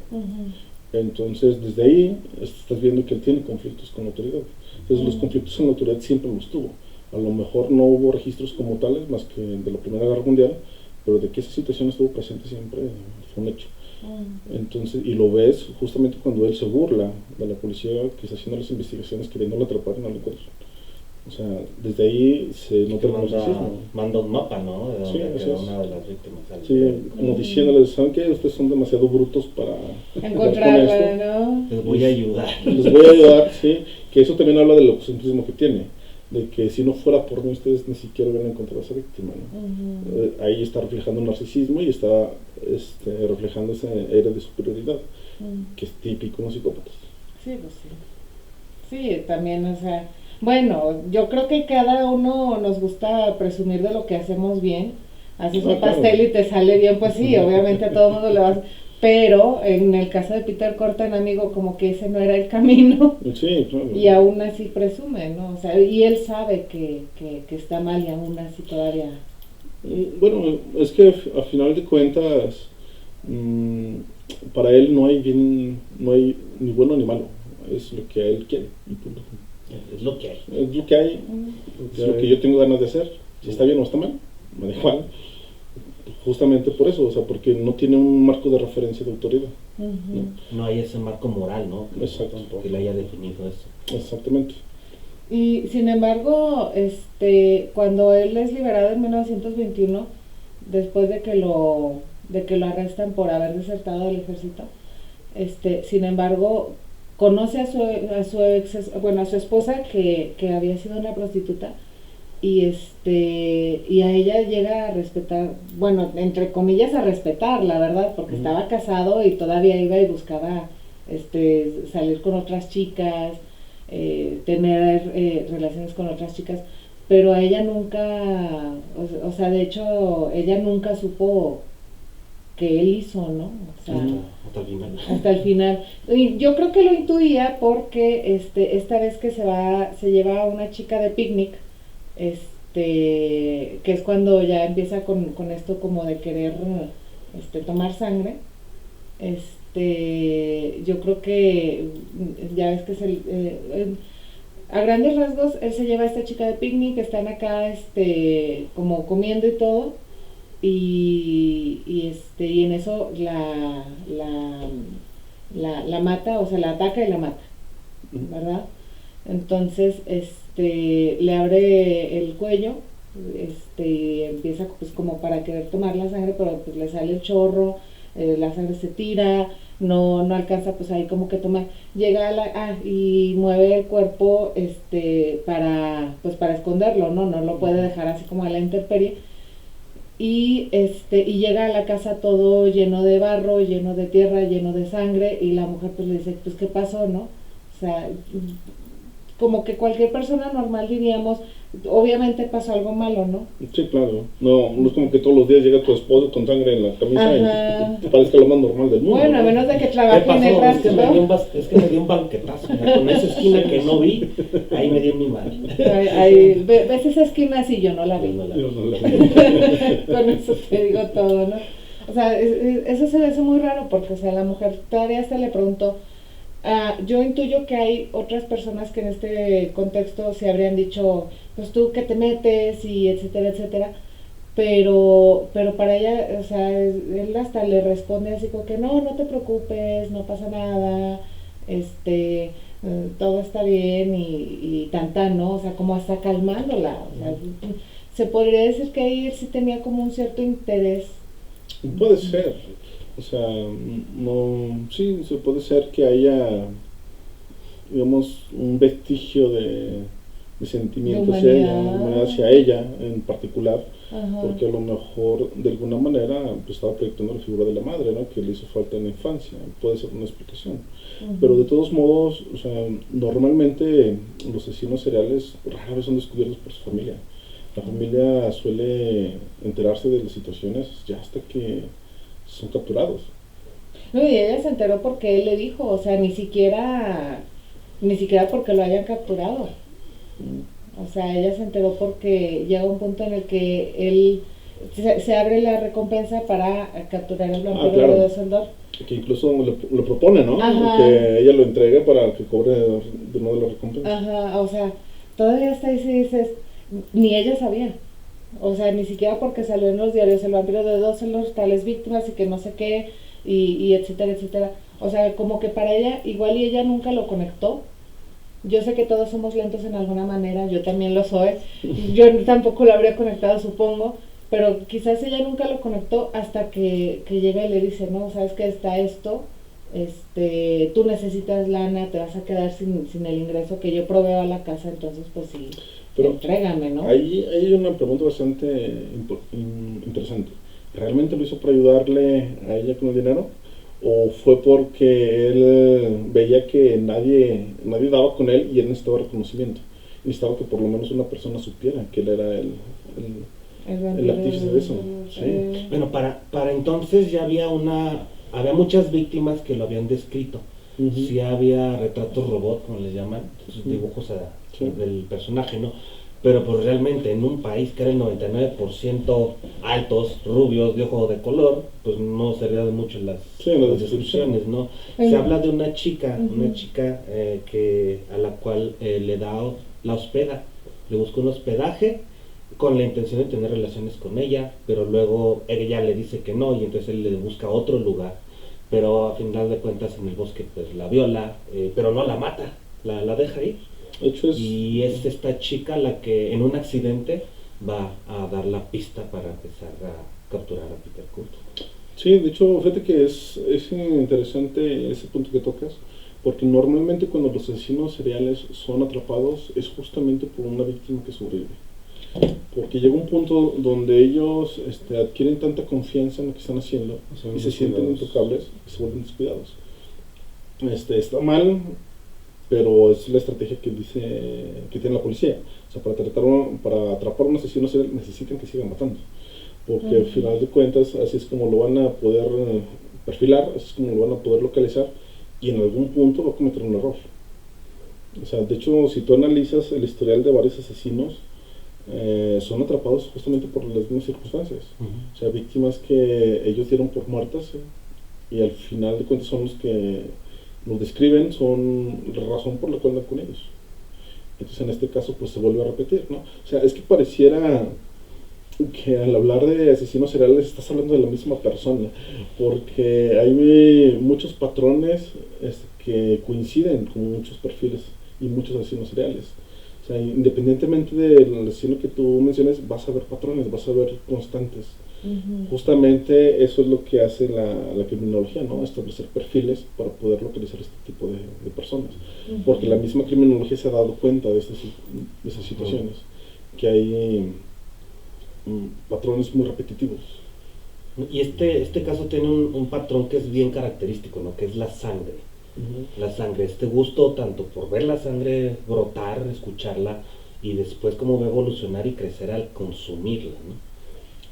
Entonces, desde ahí estás viendo que él tiene conflictos con la autoridad. Entonces, los conflictos con la autoridad siempre los tuvo. A lo mejor no hubo registros como tales, más que de la Primera Guerra Mundial, pero de que esa situación estuvo presente siempre fue un hecho. Entonces, y lo ves justamente cuando él se burla de la policía que está haciendo las investigaciones, queriéndolo atrapar y no lo encuentra. O sea, desde ahí se nota el narcisismo. Manda un mapa, ¿no? De Sí, donde así quedó es. una de las víctimas. Sí, como diciéndoles, ¿saben qué? Ustedes son demasiado brutos para Encontrarla, ¿no? Les voy a ayudar. Les voy a ayudar, sí. Que eso también habla del egocentrismo que tiene. De que si no fuera por mí, ustedes ni siquiera hubieran encontrado a esa víctima, ¿no? Ahí está reflejando un narcisismo y está reflejando ese aire de superioridad, que es típico en los psicópatas. Sí, pues sí. Sí, también, o sea, bueno, yo creo que cada uno nos gusta presumir de lo que hacemos bien. Haces un pastel y te sale bien, pues sí, obviamente a todo el mundo le vas. Pero en el caso de Peter Corten, amigo, como que ese no era el camino. Sí, claro. Y aún así presume, ¿no? O sea, y él sabe que está mal y aún así todavía. Bueno, es que a final de cuentas, para él no hay ni bueno ni malo. Es lo que él quiere. Y punto. Es lo que hay. Es lo que hay, es lo que yo tengo ganas de hacer. Si está bien o está mal, me da igual. Justamente por eso, o sea, porque no tiene un marco de referencia de autoridad. No hay ese marco moral, ¿no? Exacto. Que le haya definido eso. Exactamente. Y sin embargo, cuando él es liberado en 1921, después de que lo arrestan por haber desertado del ejército, sin embargo, conoce a su esposa que había sido una prostituta, y a ella llega a respetar, bueno, entre comillas a respetar, la verdad, porque estaba casado y todavía iba y buscaba salir con otras chicas, tener relaciones con otras chicas, pero a ella nunca, o sea, de hecho, ella nunca supo que él hizo, ¿no? O sea, hasta el final. Hasta el final. Y yo creo que lo intuía porque esta vez que se lleva a una chica de picnic, que es cuando ya empieza con esto como de querer tomar sangre. Yo creo que ya ves que a grandes rasgos él se lleva a esta chica de picnic, están acá como comiendo y todo, y en eso la mata, o sea, la ataca y la mata, ¿verdad? Entonces le abre el cuello, y empieza pues como para querer tomar la sangre, pero pues le sale el chorro, la sangre se tira, no alcanza pues ahí como que tomar, llega y mueve el cuerpo para esconderlo, no lo puede dejar así como a la intemperie, y llega a la casa todo lleno de barro, lleno de tierra, lleno de sangre, y la mujer pues le dice, pues ¿qué pasó, no? O sea, como que cualquier persona normal diríamos, obviamente pasó algo malo, ¿no? Sí, claro. No es como que todos los días llega tu esposo con sangre en la camisa y te parece lo más normal del mundo. Bueno, ¿no? a menos de que trabaje en el Es que rastro. me dio un banquetazo. Mira, con esa esquina que no vi, ahí me dio mi madre. ¿Ves esa esquina? Sí, yo no la vi. Yo no la- Con eso te digo todo, ¿no? O sea, eso se me hace muy raro porque, o sea, la mujer todavía hasta le preguntó. Yo intuyo que hay otras personas que en este contexto se habrían dicho, pues tú que te metes y etcétera, etcétera, pero para ella, o sea, él hasta le responde así como que no te preocupes, no pasa nada, todo está bien y tan, ¿no? O sea, como hasta calmándola, o sea, se podría decir que ahí él sí tenía como un cierto interés. Puede ser. O sea, sí, puede ser que haya, digamos, un vestigio de de sentimiento De hacia ella, humanidad. de humanidad hacia ella en particular, Ajá. porque a lo mejor de alguna manera pues, estaba proyectando la figura de la madre, ¿no? Que le hizo falta en la infancia, puede ser una explicación. Ujú. Pero de todos modos, o sea, normalmente los asesinos seriales rara vez son descubiertos por su familia. La familia suele enterarse de las situaciones ya hasta que son capturados. No, y ella se enteró porque él le dijo, o sea, ni siquiera porque lo hayan capturado. O sea, ella se enteró porque llega un punto en el que él se abre la recompensa para capturar al vampiro claro. de Düsseldorf. Que incluso lo propone, ¿no? Ajá. Que ella lo entregue para que cobre de nuevo la recompensa. Ajá, o sea, todavía hasta ahí sí dices, ni ella sabía. O sea, ni siquiera porque salió en los diarios el vampiro de Düsseldorf, tales víctimas y que no sé qué, y etcétera, etcétera. O sea, como que para ella, igual y ella nunca lo conectó. Yo sé que todos somos lentos en alguna manera, yo también lo soy. Yo tampoco lo habría conectado, supongo, pero quizás ella nunca lo conectó hasta que llega y le dice, no, sabes que está esto, tú necesitas lana, te vas a quedar sin el ingreso que yo proveo a la casa, entonces pues sí, Pero entrégame, ¿no? Ahí hay una pregunta bastante interesante. ¿Realmente lo hizo para ayudarle a ella con el dinero? ¿O fue porque él veía que nadie daba con él y él necesitaba reconocimiento? Necesitaba que por lo menos una persona supiera que él era el artífice de eso. Sí. Bueno, para entonces ya había muchas víctimas que lo habían descrito. Ujú. Sí había retratos robot, como les llaman, esos dibujos Sí. del personaje, ¿no? Pero pues realmente en un país que era el 99% altos, rubios, de ojo de color, pues no servía de mucho las descripciones, ¿no? Se habla de una chica, a la cual le la hospeda, le busca un hospedaje con la intención de tener relaciones con ella, pero luego ella le dice que no y entonces él le busca otro lugar, pero a final de cuentas en el bosque pues la viola, pero no la mata, la deja ir. De hecho Y es esta chica la que en un accidente va a dar la pista para empezar a capturar a Peter Kurt. Sí, de hecho, fíjate que es interesante ese punto que tocas, porque normalmente cuando los asesinos seriales son atrapados es justamente por una víctima que sobrevive. Porque llega un punto donde ellos adquieren tanta confianza en lo que están haciendo y se sienten intocables y se vuelven descuidados. Está mal, pero es la estrategia que tiene la policía. O sea, para atrapar a un asesino serial necesitan que sigan matando. Porque al final de cuentas así es como lo van a poder perfilar, así es como lo van a poder localizar y en algún punto va a cometer un error. O sea, de hecho, si tú analizas el historial de varios asesinos, son atrapados justamente por las mismas circunstancias. O sea, víctimas que ellos dieron por muertas y al final de cuentas son los que los describen, son la razón por la cual dan con ellos. Entonces en este caso pues se vuelve a repetir, ¿no? O sea, es que pareciera que al hablar de asesinos seriales estás hablando de la misma persona, porque hay muchos patrones que coinciden con muchos perfiles y muchos asesinos seriales. O sea, independientemente del asesino que tú menciones, vas a ver patrones, vas a ver constantes. Justamente eso es lo que hace la criminología, ¿no? Establecer perfiles para poder localizar este tipo de personas. Porque la misma criminología se ha dado cuenta de esas situaciones, que hay patrones muy repetitivos. Y este caso tiene un patrón que es bien característico, ¿no? Que es la sangre. La sangre, este gusto tanto por ver la sangre brotar, escucharla y después cómo va a evolucionar y crecer al consumirla, ¿no?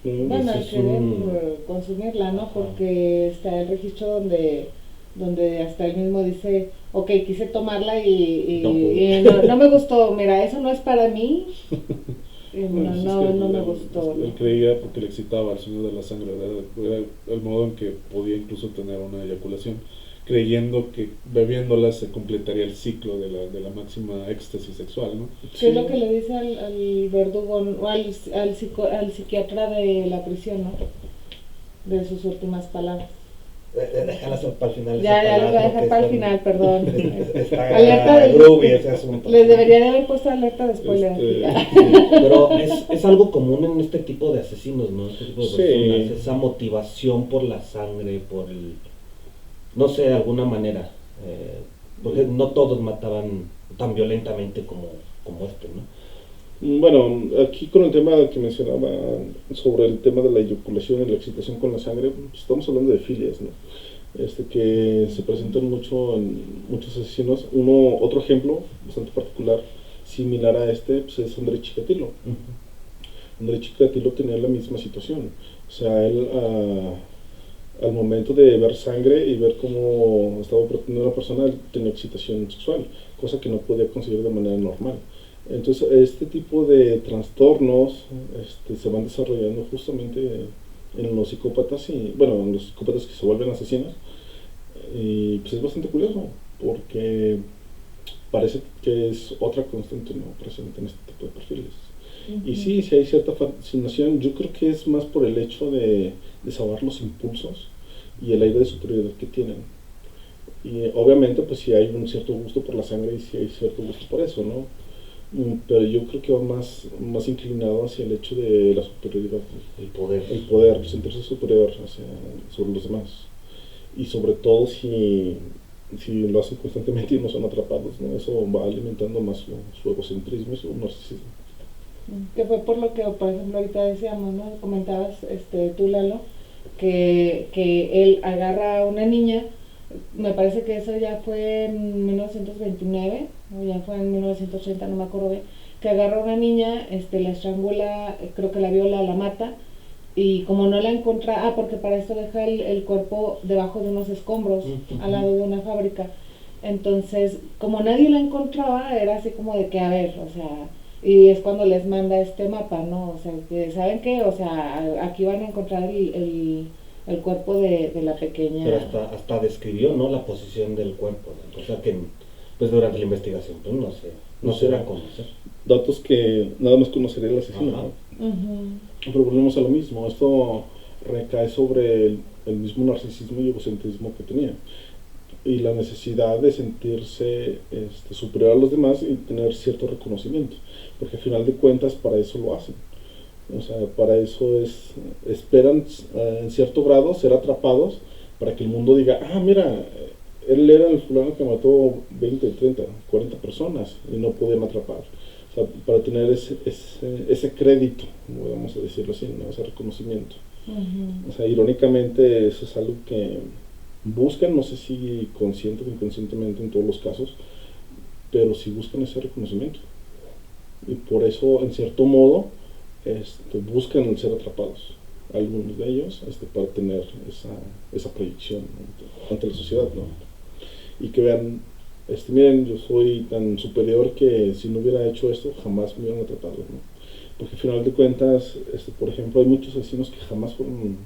Bueno, al querer consumirla, ¿no? Porque está el registro donde hasta él mismo dice, ok, quise tomarla y no me gustó, mira, eso no es para mí. No me gustó. Él creía porque le excitaba al sonido de la sangre, era el modo en que podía incluso tener una eyaculación, creyendo que bebiéndola se completaría el ciclo de la máxima éxtasis sexual, ¿no? ¿Qué es lo que le dice al verdugo o al psiquiatra de la prisión, ¿no? De sus últimas palabras. Déjalas para el final. Ya lo voy a dejar para el final, perdón. Alerta de groovy ese asunto. Les debería de haber puesto alerta de spoiler. Pero es algo común en este tipo de asesinos, ¿no? Este tipo de personas, esa motivación por la sangre, por el... No sé, de alguna manera. Porque no todos mataban tan violentamente como como este, ¿no? Bueno, aquí con el tema que mencionaba sobre el tema de la eyaculación y la excitación con la sangre, pues estamos hablando de filias, ¿no? Que se presentan mucho en muchos asesinos. Otro ejemplo bastante particular, similar a pues es André Chikatilo. André Chikatilo tenía la misma situación. O sea, él al momento de ver sangre y ver cómo estaba protegiendo a una persona, él tenía excitación sexual, cosa que no podía conseguir de manera normal. Entonces, este tipo de trastornos se van desarrollando justamente en los psicópatas y, bueno, en los psicópatas que se vuelven asesinos. Y pues es bastante curioso, porque parece que es otra constante, ¿no?, presente en este tipo de perfiles. Y sí, sí hay cierta fascinación. Yo creo que es más por el hecho de desahogar los impulsos y el aire de superioridad que tienen. Y obviamente, pues sí hay un cierto gusto por la sangre y sí hay cierto gusto por eso, ¿no? Pero yo creo que va más inclinado hacia el hecho de la superioridad. El poder, sentirse superior sobre los demás. Y sobre todo si lo hacen constantemente y no son atrapados, ¿no? Eso va alimentando más su egocentrismo y su narcisismo. Que fue por lo que, por ejemplo, ahorita decíamos, ¿no? Comentabas, tú, Lalo, que él agarra a una niña. Me parece que eso ya fue en 1929, o ya fue en 1980, no me acuerdo bien, que agarra a una niña, la estrangula, creo que la viola, la mata, y como no la encuentra, porque para esto deja el cuerpo debajo de unos escombros, al lado de una fábrica. Entonces, como nadie la encontraba, era así como de que, a ver, o sea, y es cuando les manda este mapa, ¿no? O sea, que ¿saben qué? O sea, aquí van a encontrar el cuerpo de la pequeña. Pero hasta describió, ¿no?, la posición del cuerpo, ¿no? O sea que, pues durante la investigación, pues no se da a conocer. Datos que nada más conocería el asesino, ¿no? Pero volvemos a lo mismo. Esto recae sobre el mismo narcisismo y egocentrismo que tenía. Y la necesidad de sentirse superior a los demás y tener cierto reconocimiento. Porque al final de cuentas para eso lo hacen. O sea, para eso esperan en cierto grado ser atrapados para que el mundo diga, mira, él era el fulano que mató 20, 30, 40 personas y no podían atrapar. O sea, para tener ese crédito, vamos a decirlo así, ¿no?, ese reconocimiento. O sea, irónicamente eso es algo que buscan, no sé si consciente o inconscientemente en todos los casos, pero sí buscan ese reconocimiento. Y por eso, en cierto modo, buscan el ser atrapados, algunos de ellos, para tener esa proyección, ¿no?, ante la sociedad, ¿no? Y que vean, miren, yo soy tan superior que si no hubiera hecho esto, jamás me hubieran atrapado, ¿no? Porque al final de cuentas, por ejemplo, hay muchos asesinos que jamás fueron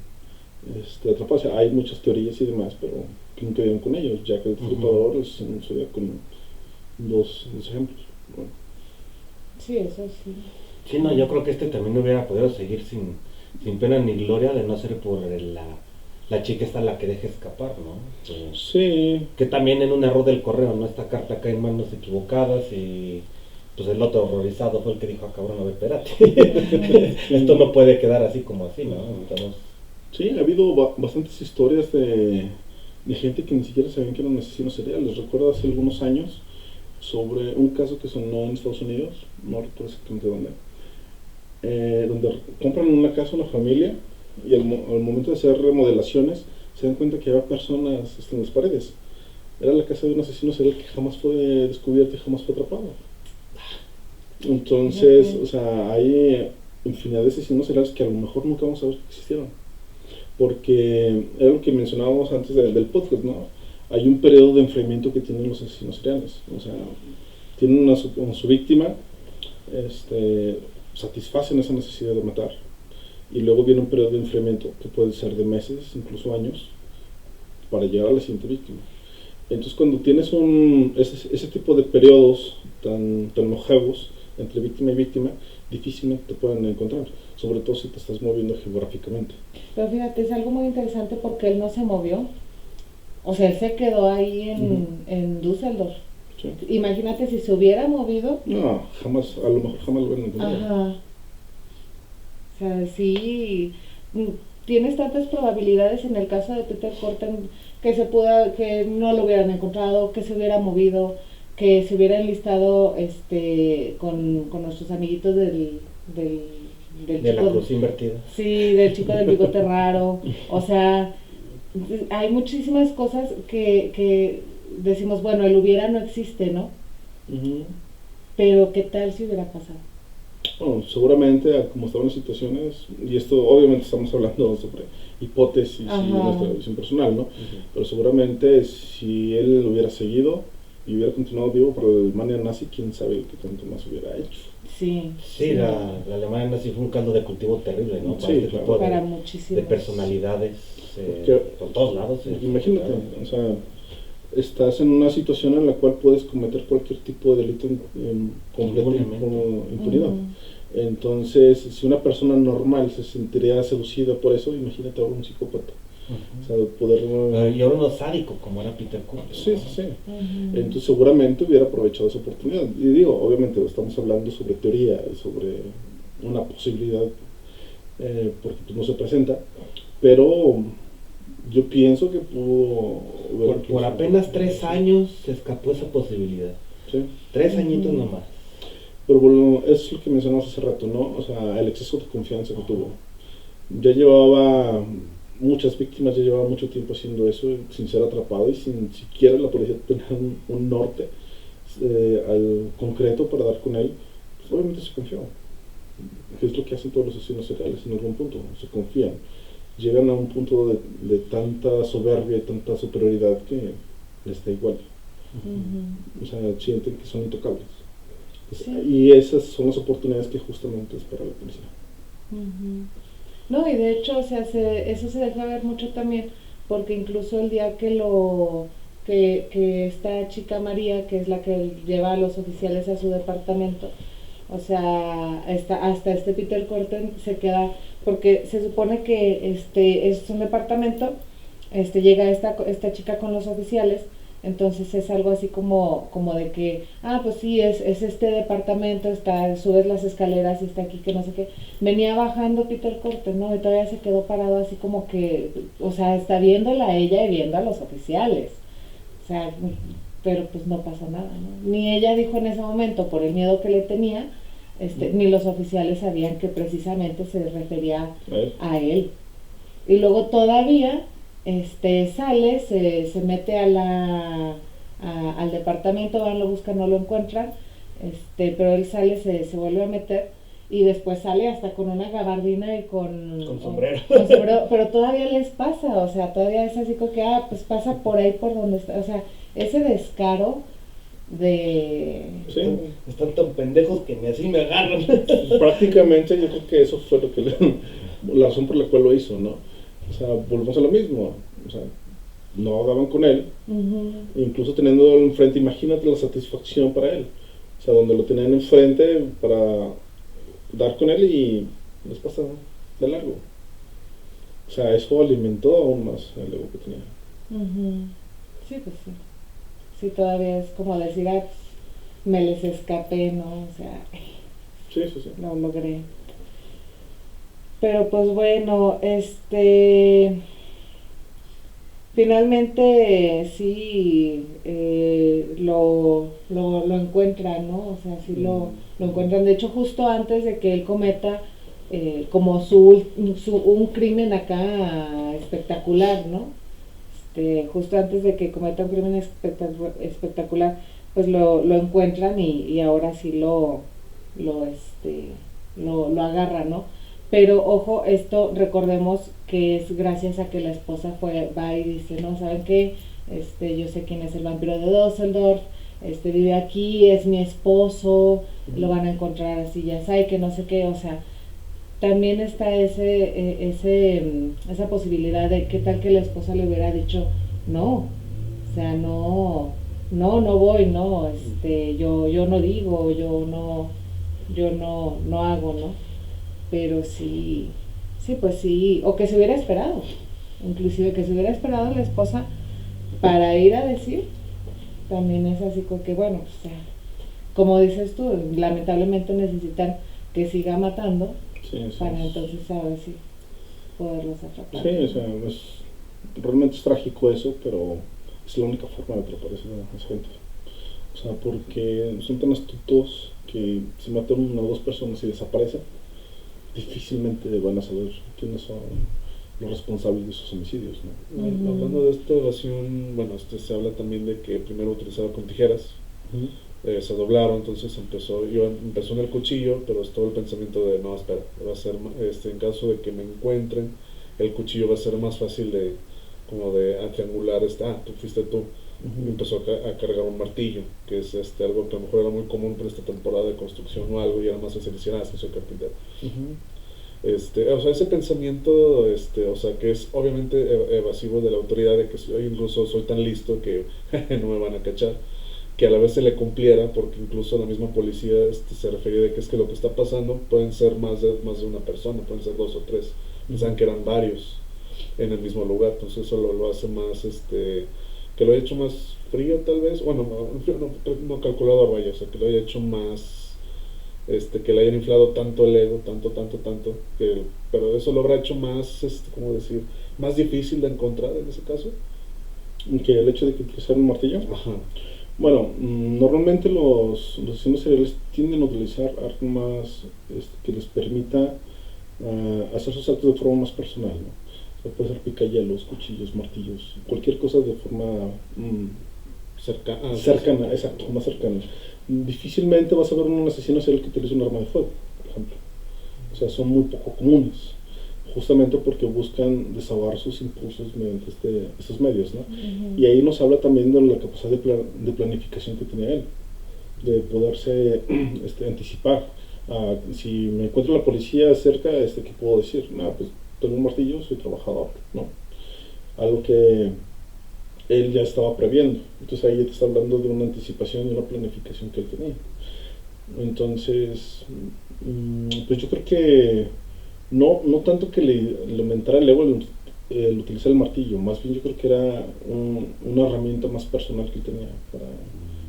atrapados. O sea, hay muchas teorías y demás, pero que nunca dieron con ellos. Jack el Destripador es un con dos ejemplos. Bueno. Sí, eso sí. Sí, no, yo creo que también no hubiera podido seguir sin pena ni gloria, de no ser por la chica esta la que deja escapar, ¿no? Sí. Que también en un error del correo, ¿no? Esta carta cae en manos equivocadas y pues el otro horrorizado fue el que dijo, cabrón, a ver, espérate. Esto no puede quedar así como así, ¿no? Entonces, sí, ha habido bastantes historias de gente que ni siquiera sabían que eran asesinos seriales. Recuerdo hace algunos años sobre un caso que sonó en Estados Unidos, no recuerdo exactamente donde compran una casa, una familia, y al momento de hacer remodelaciones se dan cuenta que había personas en las paredes. Era la casa de un asesino serial que jamás fue descubierto y jamás fue atrapado. Entonces, o sea, hay infinidad de asesinos seriales que a lo mejor nunca vamos a ver que existieron. Porque era lo que mencionábamos antes del podcast, ¿no? Hay un periodo de enfriamiento que tienen los asesinos seriales. O sea, tienen su víctima, satisfacen esa necesidad de matar, y luego viene un periodo de enfriamiento que puede ser de meses, incluso años, para llegar a la siguiente víctima. Entonces, cuando tienes ese tipo de periodos tan longevos entre víctima y víctima, difícilmente te pueden encontrar, sobre todo si te estás moviendo geográficamente. Pero fíjate, es algo muy interesante porque él no se movió. O sea, él se quedó ahí en Düsseldorf. Sí. Imagínate si se hubiera movido. No, jamás, a lo mejor jamás lo hubieran encontrado. Ajá. O sea, sí, tienes tantas probabilidades en el caso de Peter Korten que no lo hubieran encontrado, que se hubiera movido, que se hubiera enlistado con nuestros amiguitos del De la chico, cruz invertida. sí, del chico del bigote raro. O sea, hay muchísimas cosas que decimos, bueno, el hubiera no existe, ¿no? Ujú. Pero ¿qué tal si hubiera pasado? Bueno, seguramente, como estaban las situaciones, y esto obviamente estamos hablando sobre hipótesis Ajá. y nuestra visión personal, ¿no? Ujú. Pero seguramente si él hubiera seguido y hubiera continuado vivo para la Alemania nazi, quién sabe qué tanto más hubiera hecho. Sí. Sí, la Alemania nazi fue un caldo de cultivo terrible, ¿no? Sí, Para este claro. tipo Para de muchísimos. personalidades Porque- por todos lados. Imagínate, claro. o sea, estás en una situación en la cual puedes cometer cualquier tipo de delito en completa Impunemente. impunidad. Ujú. Entonces, si una persona normal se sentiría seducida por eso, imagínate ahora un psicópata. O sea, poder... Y ahora uno sádico, como era Peter Cushing. Sí, sí, sí. Ujú. Entonces seguramente hubiera aprovechado esa oportunidad. Y digo, obviamente estamos hablando sobre teoría, sobre una posibilidad, porque pues, no se presenta, pero yo pienso que pudo... Por apenas 3 años se escapó esa posibilidad. Sí. 3 añitos Ujú. nomás. Pero bueno, es lo que mencionamos hace rato, ¿no? O sea, el exceso de confianza que tuvo. Ya llevaba muchas víctimas, ya llevaba mucho tiempo haciendo eso sin ser atrapado y sin siquiera la policía tener un norte al concreto para dar con él. Pues obviamente se confió. Que es lo que hacen todos los asesinos seriales en algún punto, se confían. Llegan a un punto de tanta soberbia y tanta superioridad que les da igual. Ujú. O sea, sienten que son intocables. Sí. Y esas son las oportunidades que justamente espera la policía. Ujú. No, y de hecho, o sea, eso se deja ver mucho también, porque incluso el día que esta chica María, que es la que lleva a los oficiales a su departamento, o sea, hasta este Peter Corten se queda, porque se supone que es un departamento, llega esta chica con los oficiales. Entonces es algo así como de que, pues sí, es este departamento, subes las escaleras y está aquí, que no sé qué. Venía bajando Peter Corten, ¿no? Y todavía se quedó parado así como que, o sea, está viéndola a ella y viendo a los oficiales. O sea, pero pues no pasó nada, ¿no? Ni ella dijo en ese momento, por el miedo que le tenía, ni los oficiales sabían que precisamente se refería a él. Y luego todavía sale, se mete al departamento, van, lo buscan, no lo encuentran, pero él sale, se vuelve a meter y después sale hasta con una gabardina y con sombrero. con sombrero, pero todavía les pasa, o sea, todavía es así como que, pues pasa por ahí por donde está, o sea, ese descaro de... Sí. Están tan pendejos que ni así me agarran. Prácticamente yo creo que eso fue lo que la razón por la cual lo hizo, ¿no? O sea, volvemos a lo mismo. O sea, no daban con él, incluso teniéndolo enfrente, imagínate la satisfacción para él. O sea, donde lo tenían enfrente para dar con él y les pasa de largo. O sea, eso alimentó aún más el ego que tenía. Sí, pues sí. Sí, todavía es como decir, pues, me les escapé, ¿no? O sea, Sí, sí, sí. lo logré. Pero pues bueno, finalmente sí lo encuentran, ¿no? O sea, sí lo encuentran. De hecho, justo antes de que él cometa como un crimen acá espectacular, ¿no? Justo antes de que cometa un crimen espectacular, pues lo encuentran y ahora sí lo agarran, ¿no? Pero ojo, esto recordemos que es gracias a que la esposa va y dice, no, ¿saben qué? Yo sé quién es el vampiro de Düsseldorf, vive aquí, es mi esposo, lo van a encontrar así, ya sabe que no sé qué, o sea, también está esa posibilidad de qué tal que la esposa le hubiera dicho, no, o sea, no voy, no, yo no digo, yo no hago, ¿no? Pero sí, pues sí, o que se hubiera esperado, inclusive que se hubiera esperado la esposa para ir a decir, también es así como que, bueno, pues, como dices tú, lamentablemente necesitan que siga matando para entonces saber si poderlos atrapar. Sí, o sea, realmente es trágico eso, pero es la única forma de atrapar a esa gente. O sea, porque son tan astutos que si matan una o dos personas y desaparecen, difícilmente van a saber quiénes son los responsables de esos homicidios, ¿no? Hablando de esta evasión, bueno, se habla también de que primero utilizaba con tijeras, se doblaron, entonces empezó en el cuchillo, pero estuvo el pensamiento de, no, espera, va a ser, en caso de que me encuentren, el cuchillo va a ser más fácil de, como de triangular, tú fuiste tú. Y empezó a cargar un martillo, que es algo que a lo mejor era muy común por esta temporada de construcción o algo, y era más fácil decir, sí, soy carpintero. O sea, ese pensamiento, o sea, que es obviamente evasivo de la autoridad, de que yo incluso soy tan listo que no me van a cachar, que a la vez se le cumpliera, porque incluso la misma policía se refería de que es que lo que está pasando pueden ser más de una persona, pueden ser dos o tres, pensaban que eran varios en el mismo lugar, entonces eso lo hace más, que lo haya hecho más frío tal vez, bueno, no calculador, vaya, o sea, que lo haya hecho más, que le hayan inflado tanto el ego, tanto, pero eso lo habrá hecho más, ¿cómo decir? Más difícil de encontrar en ese caso. Que el hecho de que utilizaran un martillo. Ajá. Bueno, normalmente los asesinos seriales tienden a utilizar armas que les permita hacer sus actos de forma más personal, ¿no? O sea, puede ser picahielos, cuchillos, martillos, cualquier cosa de forma cercana, exacto, más cercana. Difícilmente vas a ver un asesino serial que utilice un arma de fuego, por ejemplo. O sea, son muy poco comunes, justamente porque buscan desahogar sus impulsos mediante estos medios, ¿no? Y ahí nos habla también de la capacidad de planificación que tenía él, de poderse anticipar. Si me encuentro la policía cerca, ¿qué puedo decir? Nada, pues tengo un martillo, soy trabajador, ¿no? Algo que él ya estaba previendo. Entonces ahí ya te está hablando de una anticipación y una planificación que él tenía. Entonces, pues yo creo que no tanto que le aumentara el ego el utilizar el martillo, más bien yo creo que era una herramienta más personal que él tenía para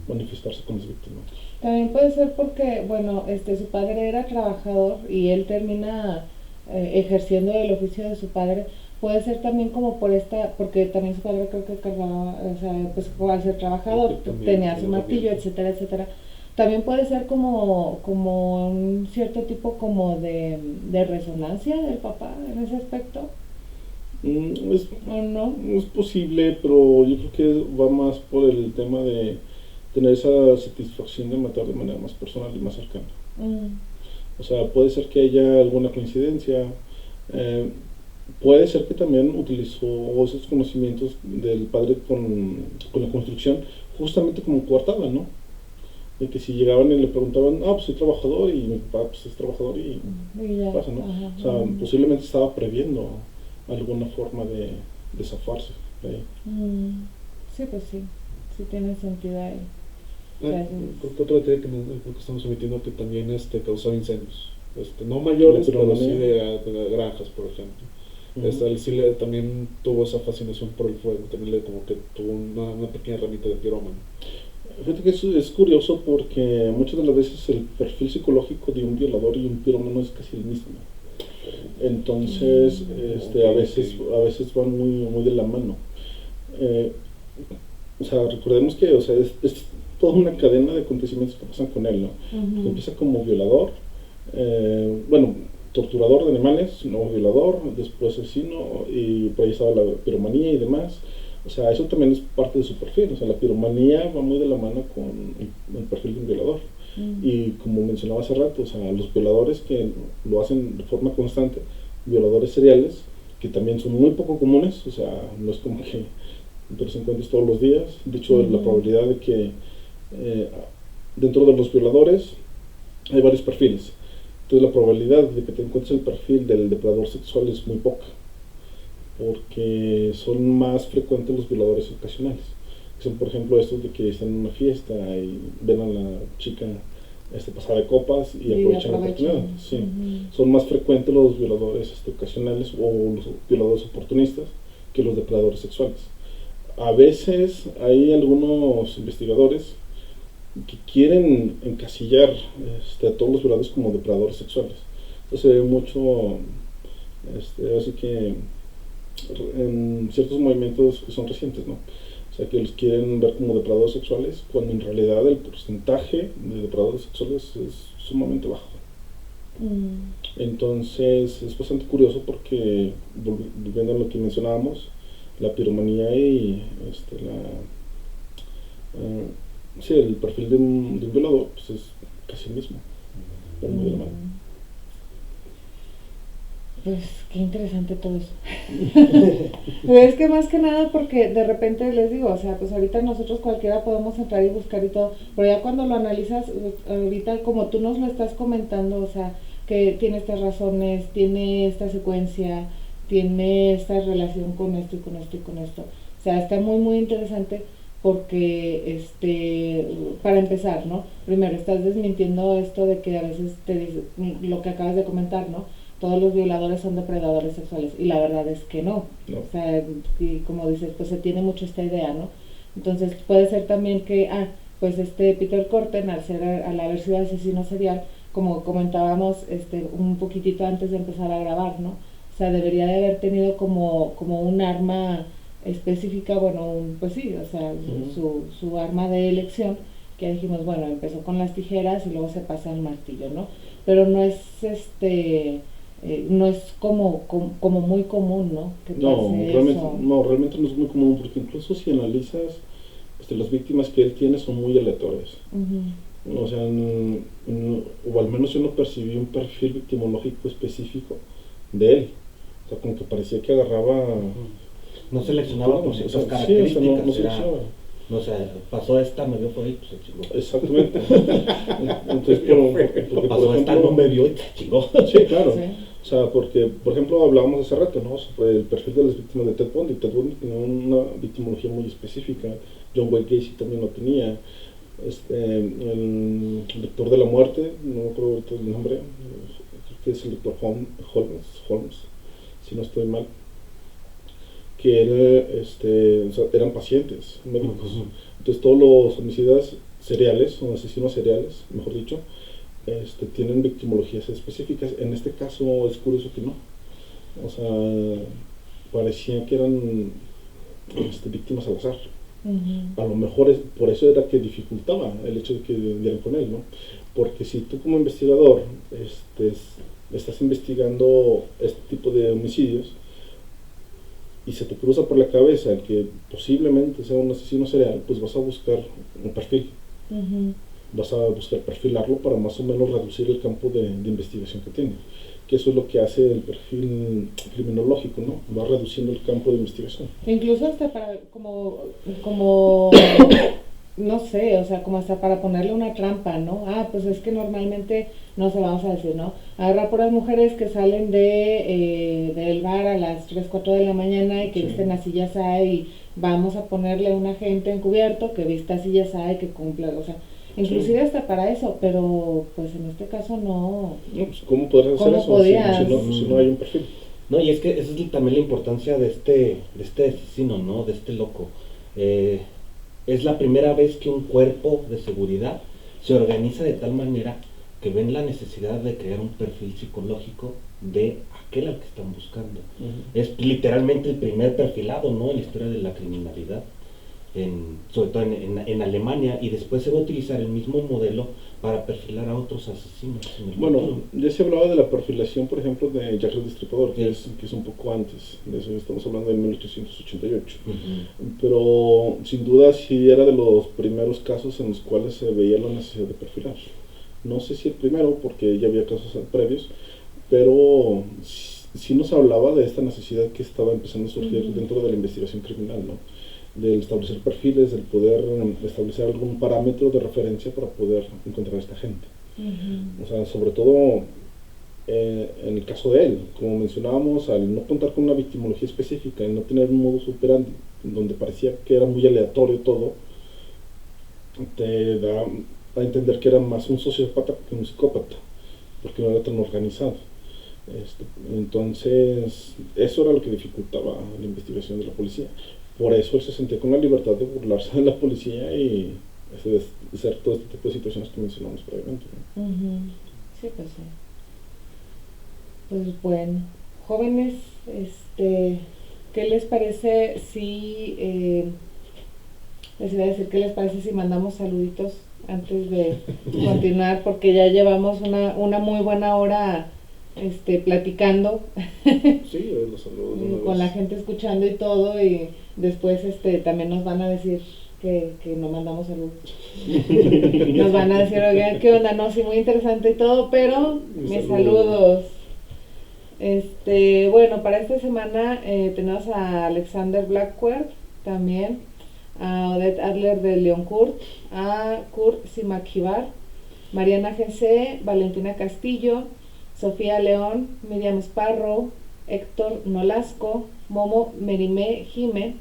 manifestarse con las víctimas. También puede ser porque, bueno, su padre era trabajador y él termina ejerciendo el oficio de su padre. Puede ser también como porque también su padre creo que cargaba, o sea, pues al ser trabajador tenía su martillo, etcétera, etcétera. También puede ser como un cierto tipo como de resonancia del papá en ese aspecto. ¿O no? Es posible, pero yo creo que va más por el tema de tener esa satisfacción de matar de manera más personal y más cercana. O sea, puede ser que haya alguna coincidencia, puede ser que también utilizó esos conocimientos del padre con la construcción justamente como coartada, ¿no? De que si llegaban y le preguntaban, pues soy trabajador, y mi papá pues es trabajador y ya pasa, ¿no? Ajá, o sea, posiblemente estaba previendo alguna forma de zafarse de ahí. Sí, pues sí tiene sentido ahí. Otra teoría que estamos omitiendo, que también causaba incendios, no mayores, pero sí de granjas, por ejemplo. Él también tuvo esa fascinación por el fuego, también como que tuvo una pequeña ramita de pirómano. Fíjate que eso es curioso porque muchas de las veces el perfil psicológico de un violador y un pirómano es casi el mismo. Entonces, a veces van muy de la mano. O sea, recordemos que, o sea, es toda una cadena de acontecimientos que pasan con él, ¿no? Empieza como violador, torturador de animales, no violador, después asesino, y por ahí estaba la piromanía y demás. O sea, eso también es parte de su perfil. O sea, la piromanía va muy de la mano con el perfil de un violador. Y como mencionaba hace rato, o sea, los violadores que lo hacen de forma constante, violadores seriales, que también son muy poco comunes, o sea, no es como que te los encuentres todos los días. De hecho, la probabilidad de que dentro de los violadores hay varios perfiles. Entonces, la probabilidad de que te encuentres el perfil del depredador sexual es muy poca, porque son más frecuentes los violadores ocasionales. Son, por ejemplo, estos de que están en una fiesta y ven a la chica pasar de copas y aprovechan la oportunidad. Sí. Son más frecuentes los violadores ocasionales o los violadores oportunistas que los depredadores sexuales. A veces hay algunos investigadores que quieren encasillar a todos los violadores como depredadores sexuales. Entonces se ve mucho, así que en ciertos movimientos que son recientes, ¿no? O sea, que los quieren ver como depredadores sexuales, cuando en realidad el porcentaje de depredadores sexuales es sumamente bajo. Entonces es bastante curioso porque, volviendo a lo que mencionábamos, la piromanía y sí, el perfil de un violador pues es casi el mismo, pero muy de la mano. Pues qué interesante todo eso. Pero es que más que nada porque de repente les digo, o sea, pues ahorita nosotros cualquiera podemos entrar y buscar y todo, pero ya cuando lo analizas, ahorita como tú nos lo estás comentando, o sea, que tiene estas razones, tiene esta secuencia, tiene esta relación con esto y con esto y con esto. O sea, está muy muy interesante porque para empezar, ¿no? Primero estás desmintiendo esto de que a veces te dice lo que acabas de comentar, ¿no? Todos los violadores son depredadores sexuales y la verdad es que no. O sea, y como dices, pues se tiene mucho esta idea, ¿no? Entonces puede ser también que, pues Peter Corten, al haber sido asesino serial, como comentábamos un poquitito antes de empezar a grabar, ¿no? O sea, debería de haber tenido como un arma específica, bueno, pues sí, o sea, su arma de elección, que dijimos, bueno, empezó con las tijeras y luego se pasa al martillo, ¿no? Pero no es no es como muy común, ¿no? Que realmente no es muy común, porque incluso si analizas, las víctimas que él tiene son muy aleatorias. O sea, o al menos yo no percibí un perfil victimológico específico de él. O sea, como que parecía que agarraba... No seleccionaba por ciertas características. No seleccionaba. No sé, pasó esta, me vio por ahí, pues se chingó. Exactamente. Entonces, pasó esta, no me vio y se chingó. Sí, claro. Sí. O sea, porque, por ejemplo, hablábamos hace rato, ¿no? Sobre el perfil de las víctimas de Ted Bundy. Ted Bundy tenía una victimología muy específica. John Wayne Gacy también lo tenía. El doctor de la muerte, no me acuerdo ahorita el nombre, creo que es el doctor Holmes, si no estoy mal, que él, o sea, eran pacientes médicos. Entonces todos los homicidas seriales, o asesinos seriales, mejor dicho, tienen victimologías específicas. En este caso es curioso que no. O sea, parecía que eran víctimas al azar. A lo mejor por eso era que dificultaba el hecho de que dieran con él, ¿no? Porque si tú como investigador estás investigando este tipo de homicidios y se te cruza por la cabeza el que posiblemente sea un asesino serial, pues vas a buscar un perfil. Vas a buscar perfilarlo para más o menos reducir el campo de investigación que tiene. Que eso es lo que hace el perfil criminológico, ¿no? Va reduciendo el campo de investigación. Incluso hasta para, como no sé, o sea, como hasta para ponerle una trampa, ¿no? Pues es que normalmente, no sé, vamos a decir, ¿no? Agarra puras mujeres que salen del bar a las 3, 4 de la mañana y que visten así ya sabe, y vamos a ponerle un agente encubierto que vista así ya sabe, que cumple, o sea, inclusive hasta para eso, pero pues en este caso no. Pues, ¿cómo podrías hacer eso si no hay un perfil? No, y es que esa es también la importancia de este asesino, ¿no? De este loco. Es la primera vez que un cuerpo de seguridad se organiza de tal manera que ven la necesidad de crear un perfil psicológico de aquel al que están buscando. Es literalmente el primer perfilado, ¿no? En la historia de la criminalidad. Sobre todo en Alemania, y después se va a utilizar el mismo modelo para perfilar a otros asesinos. Bueno, ya se hablaba de la perfilación, por ejemplo, de Jack el Destripador, que es un poco antes, de eso estamos hablando de 1888. Pero sin duda sí era de los primeros casos en los cuales se veía la necesidad de perfilar. No sé si el primero, porque ya había casos previos, pero sí nos hablaba de esta necesidad que estaba empezando a surgir dentro de la investigación criminal, ¿no? Del establecer perfiles, del poder establecer algún parámetro de referencia para poder encontrar a esta gente. O sea, sobre todo en el caso de él, como mencionábamos, al no contar con una victimología específica, y no tener un modus operandi donde parecía que era muy aleatorio todo, te da a entender que era más un sociópata que un psicópata, porque no era tan organizado. Entonces, eso era lo que dificultaba la investigación de la policía. Por eso él se sentía con la libertad de burlarse de la policía y hacer todo este tipo de situaciones que mencionamos previamente, ¿no? Sí, pues sí. Pues bueno, jóvenes, ¿qué les parece si les iba a decir qué les parece si mandamos saluditos antes de continuar, porque ya llevamos una muy buena hora platicando Sí, los saludos de una con la vez. gente escuchando y todo, y después también nos van a decir que no mandamos saludos. Nos van a decir, oigan, ¿qué onda? No, sí, muy interesante y todo, pero mis saludos. Bueno, para esta semana tenemos a Alexander Blackwell también, a Odette Adler de Leoncourt, a Kurt Simakibar, Mariana GC, Valentina Castillo, Sofía León, Miriam Sparrow, Héctor Nolasco, Momo Merimé Jime,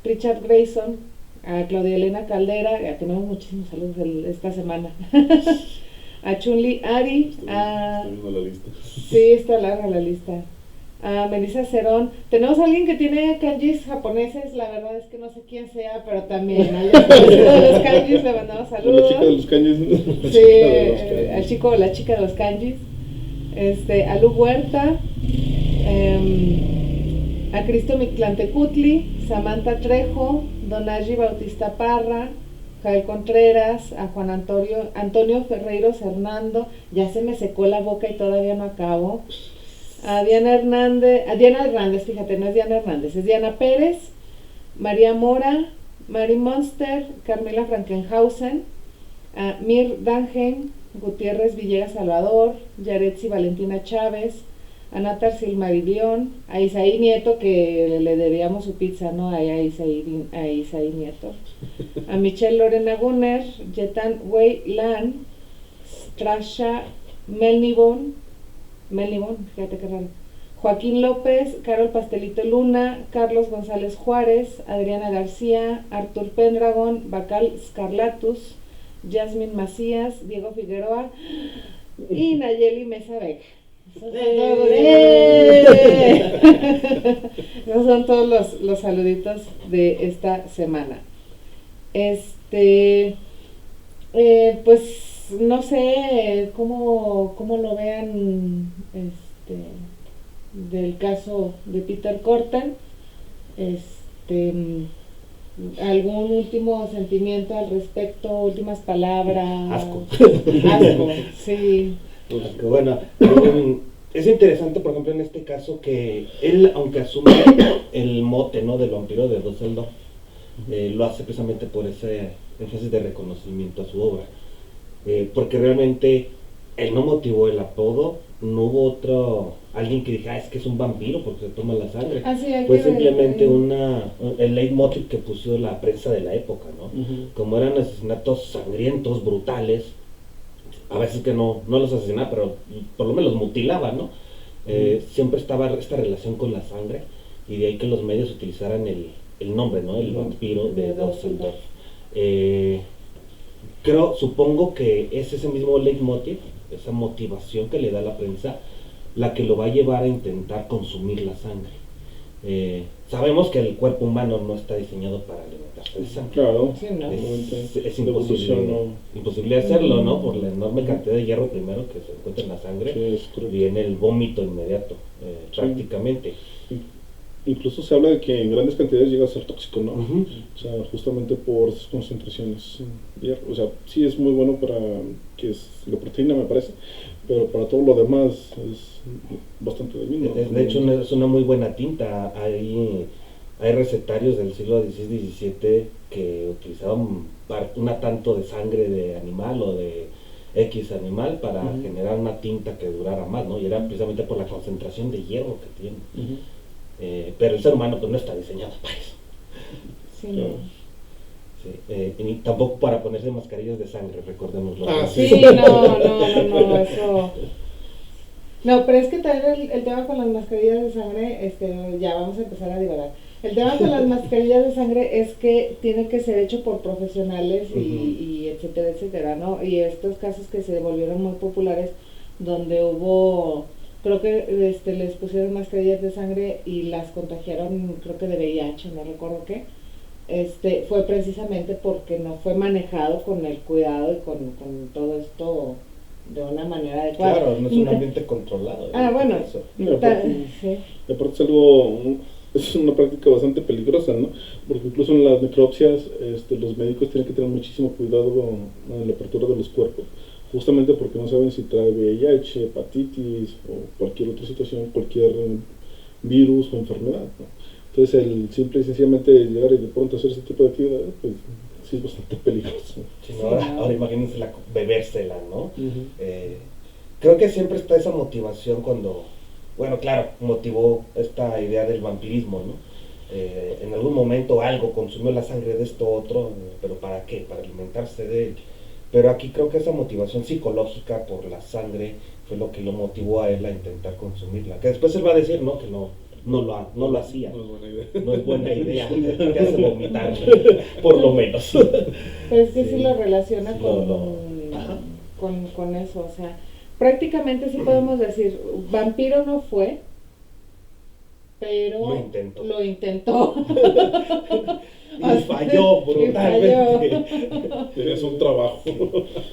Richard Grayson, a Claudia Elena Caldera, tenemos muchísimos saludos esta semana. A Chunli Ari, Estoy viendo la lista. sí, está larga la lista. A Melissa Cerón. Tenemos a alguien que tiene kanjis japoneses, la verdad es que no sé quién sea, pero también al conocido de los kanjis le mandamos saludos. La chica de los caños. Sí, al chico o la chica de los kanjis. A Lu Huerta, a Cristo Mictlantecutli, Samantha Trejo, Donaji Bautista Parra, Jael Contreras, a Juan Antonio Ferreiros Hernando, ya se me secó la boca y todavía no acabo. A Diana Hernández, fíjate, no es Diana Hernández, es Diana Pérez, María Mora, Mary Monster, Carmela Frankenhausen, a Mir Dangen, Gutiérrez Villegas Salvador, Yaretsi Valentina Chávez, a Natar Silmarilión, a Isaí Nieto, que le debíamos su pizza, ¿no? A Isaí Nieto, a Michelle Lorena Gunner, Yetan Wei Lan, Strasha Melnibon, fíjate qué raro, Joaquín López, Carol Pastelito Luna, Carlos González Juárez, Adriana García, Artur Pendragon, Bacal Scarlatus, Jasmine Macías, Diego Figueroa y Nayeli Mesa Beck. Esos son todos los saluditos de esta semana. Pues no sé cómo lo vean del caso de Peter Korten. ¿Algún último sentimiento al respecto? Últimas palabras. Asco, sí. Asco. Bueno, es interesante, por ejemplo, en este caso que él, aunque asume el mote, ¿no?, del vampiro de Düsseldorf, lo hace precisamente por ese énfasis de reconocimiento a su obra, porque realmente él no motivó el apodo, no hubo alguien que dijera, es que es un vampiro porque se toma la sangre. Fue simplemente el leitmotiv que puso la prensa de la época, ¿no? Como eran asesinatos sangrientos, brutales, a veces que no los asesinaba, pero por lo menos los mutilaba, ¿no? Siempre estaba esta relación con la sangre, y de ahí que los medios utilizaran el nombre, ¿no?, el vampiro de Düsseldorf. Supongo que es ese mismo leitmotiv, esa motivación que le da la prensa, la que lo va a llevar a intentar consumir la sangre. Sabemos que el cuerpo humano no está diseñado para alimentarse de sangre. Claro, sí, ¿no? Es imposible hacerlo, ¿no? Por la enorme cantidad de hierro primero que se encuentra en la sangre, viene el vómito inmediato, prácticamente. Incluso se habla de que en grandes cantidades llega a ser tóxico, ¿no? O sea, justamente por esas concentraciones de hierro. O sea, sí es muy bueno para la proteína, me parece, pero para todo lo demás es bastante dañino. De hecho, es una muy buena tinta. Hay recetarios del siglo XVI-XVII que utilizaban una tanto de sangre de animal o de X animal para generar una tinta que durara más, ¿no? Y era precisamente por la concentración de hierro que tiene. Pero el ser humano pues no está diseñado para eso. Sí, no. Sí, y tampoco para ponerse mascarillas de sangre, recordémoslo. Sí, no, eso. No, pero es que también el tema con las mascarillas de sangre, ya vamos a empezar a divagar. El tema con las mascarillas de sangre es que tiene que ser hecho por profesionales y etcétera, etcétera, ¿no? Y estos casos que se volvieron muy populares, donde hubo, creo que les pusieron mascarillas de sangre y las contagiaron, creo que de VIH, no recuerdo qué, fue precisamente porque no fue manejado con el cuidado y con todo esto de una manera adecuada. Claro, no es un ambiente controlado. Bueno, sí. Aparte es algo es una práctica bastante peligrosa, ¿no? Porque incluso en las necropsias los médicos tienen que tener muchísimo cuidado en la apertura de los cuerpos, justamente porque no saben si trae VIH, hepatitis o cualquier otra situación, cualquier virus o enfermedad, ¿no? Entonces el simple y sencillamente llegar y de pronto hacer ese tipo de actividad, pues sí es bastante peligroso. Sí, ¿no? Ahora imagínense bebérsela, ¿no? Uh-huh. Creo que siempre está esa motivación cuando, bueno, claro, motivó esta idea del vampirismo, ¿no? En algún momento algo consumió la sangre de esto otro, pero ¿para qué? Para alimentarse de él. Pero aquí creo que esa motivación psicológica por la sangre fue lo que lo motivó a él a intentar consumirla. Que después él va a decir, ¿no? Que no lo hacía. No es buena idea. No es buena idea. Te hace vomitar, por lo menos. Pero es que sí lo relaciona Sí, con eso, o sea, prácticamente sí podemos decir, vampiro no fue, pero lo intentó. Y falló brutalmente. Es un trabajo.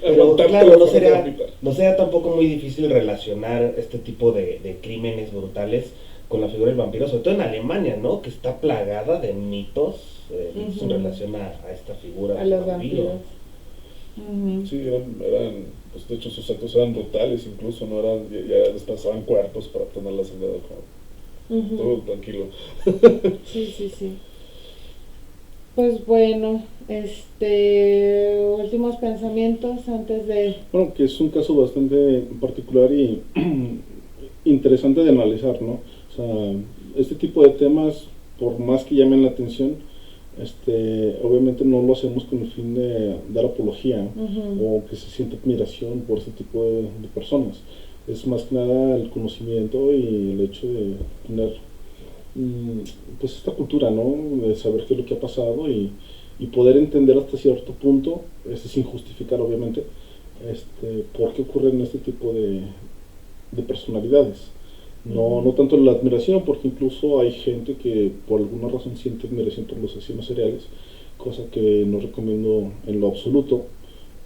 Pero claro, no sería tampoco muy difícil relacionar este tipo de crímenes brutales con la figura del vampiro, sobre todo en Alemania, ¿no? Que está plagada de mitos en relación a esta figura a del los vampiro. Vampiros. Sí, eran pues de hecho sus actos eran brutales, incluso no eran, ya desplazaban cuerpos para obtener la sangre del cuerpo. Todo tranquilo. Sí. Pues bueno, últimos pensamientos antes de... Bueno, que es un caso bastante particular y interesante de analizar, ¿no? O sea, este tipo de temas, por más que llamen la atención, obviamente no lo hacemos con el fin de dar apología o que se sienta admiración por este tipo de personas. Es más que nada el conocimiento y el hecho de tener pues esta cultura, ¿no? De saber qué es lo que ha pasado y poder entender hasta cierto punto, sin justificar obviamente, por qué ocurren este tipo de personalidades. No tanto la admiración, porque incluso hay gente que por alguna razón siente admiración por los asesinos seriales, cosa que no recomiendo en lo absoluto,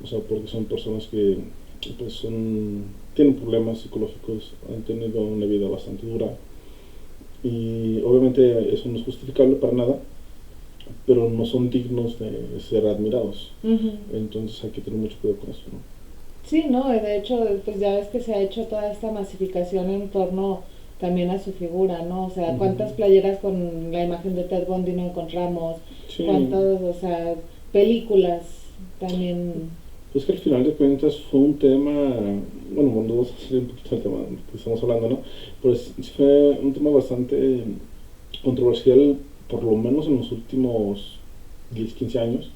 o sea, porque son personas que pues tienen problemas psicológicos, han tenido una vida bastante dura, y obviamente eso no es justificable para nada, pero no son dignos de ser admirados. Entonces hay que tener mucho cuidado con eso, ¿no? Sí, no, de hecho, pues ya ves que se ha hecho toda esta masificación en torno también a su figura, ¿no? O sea, ¿cuántas playeras con la imagen de Ted Bundy no encontramos? Sí. ¿Cuántas, o sea, películas también? Pues que al final de cuentas fue un tema, bueno, vamos a salir un poquito del tema que estamos hablando, ¿no? Pues fue un tema bastante controversial, por lo menos en los últimos 10, 15 años,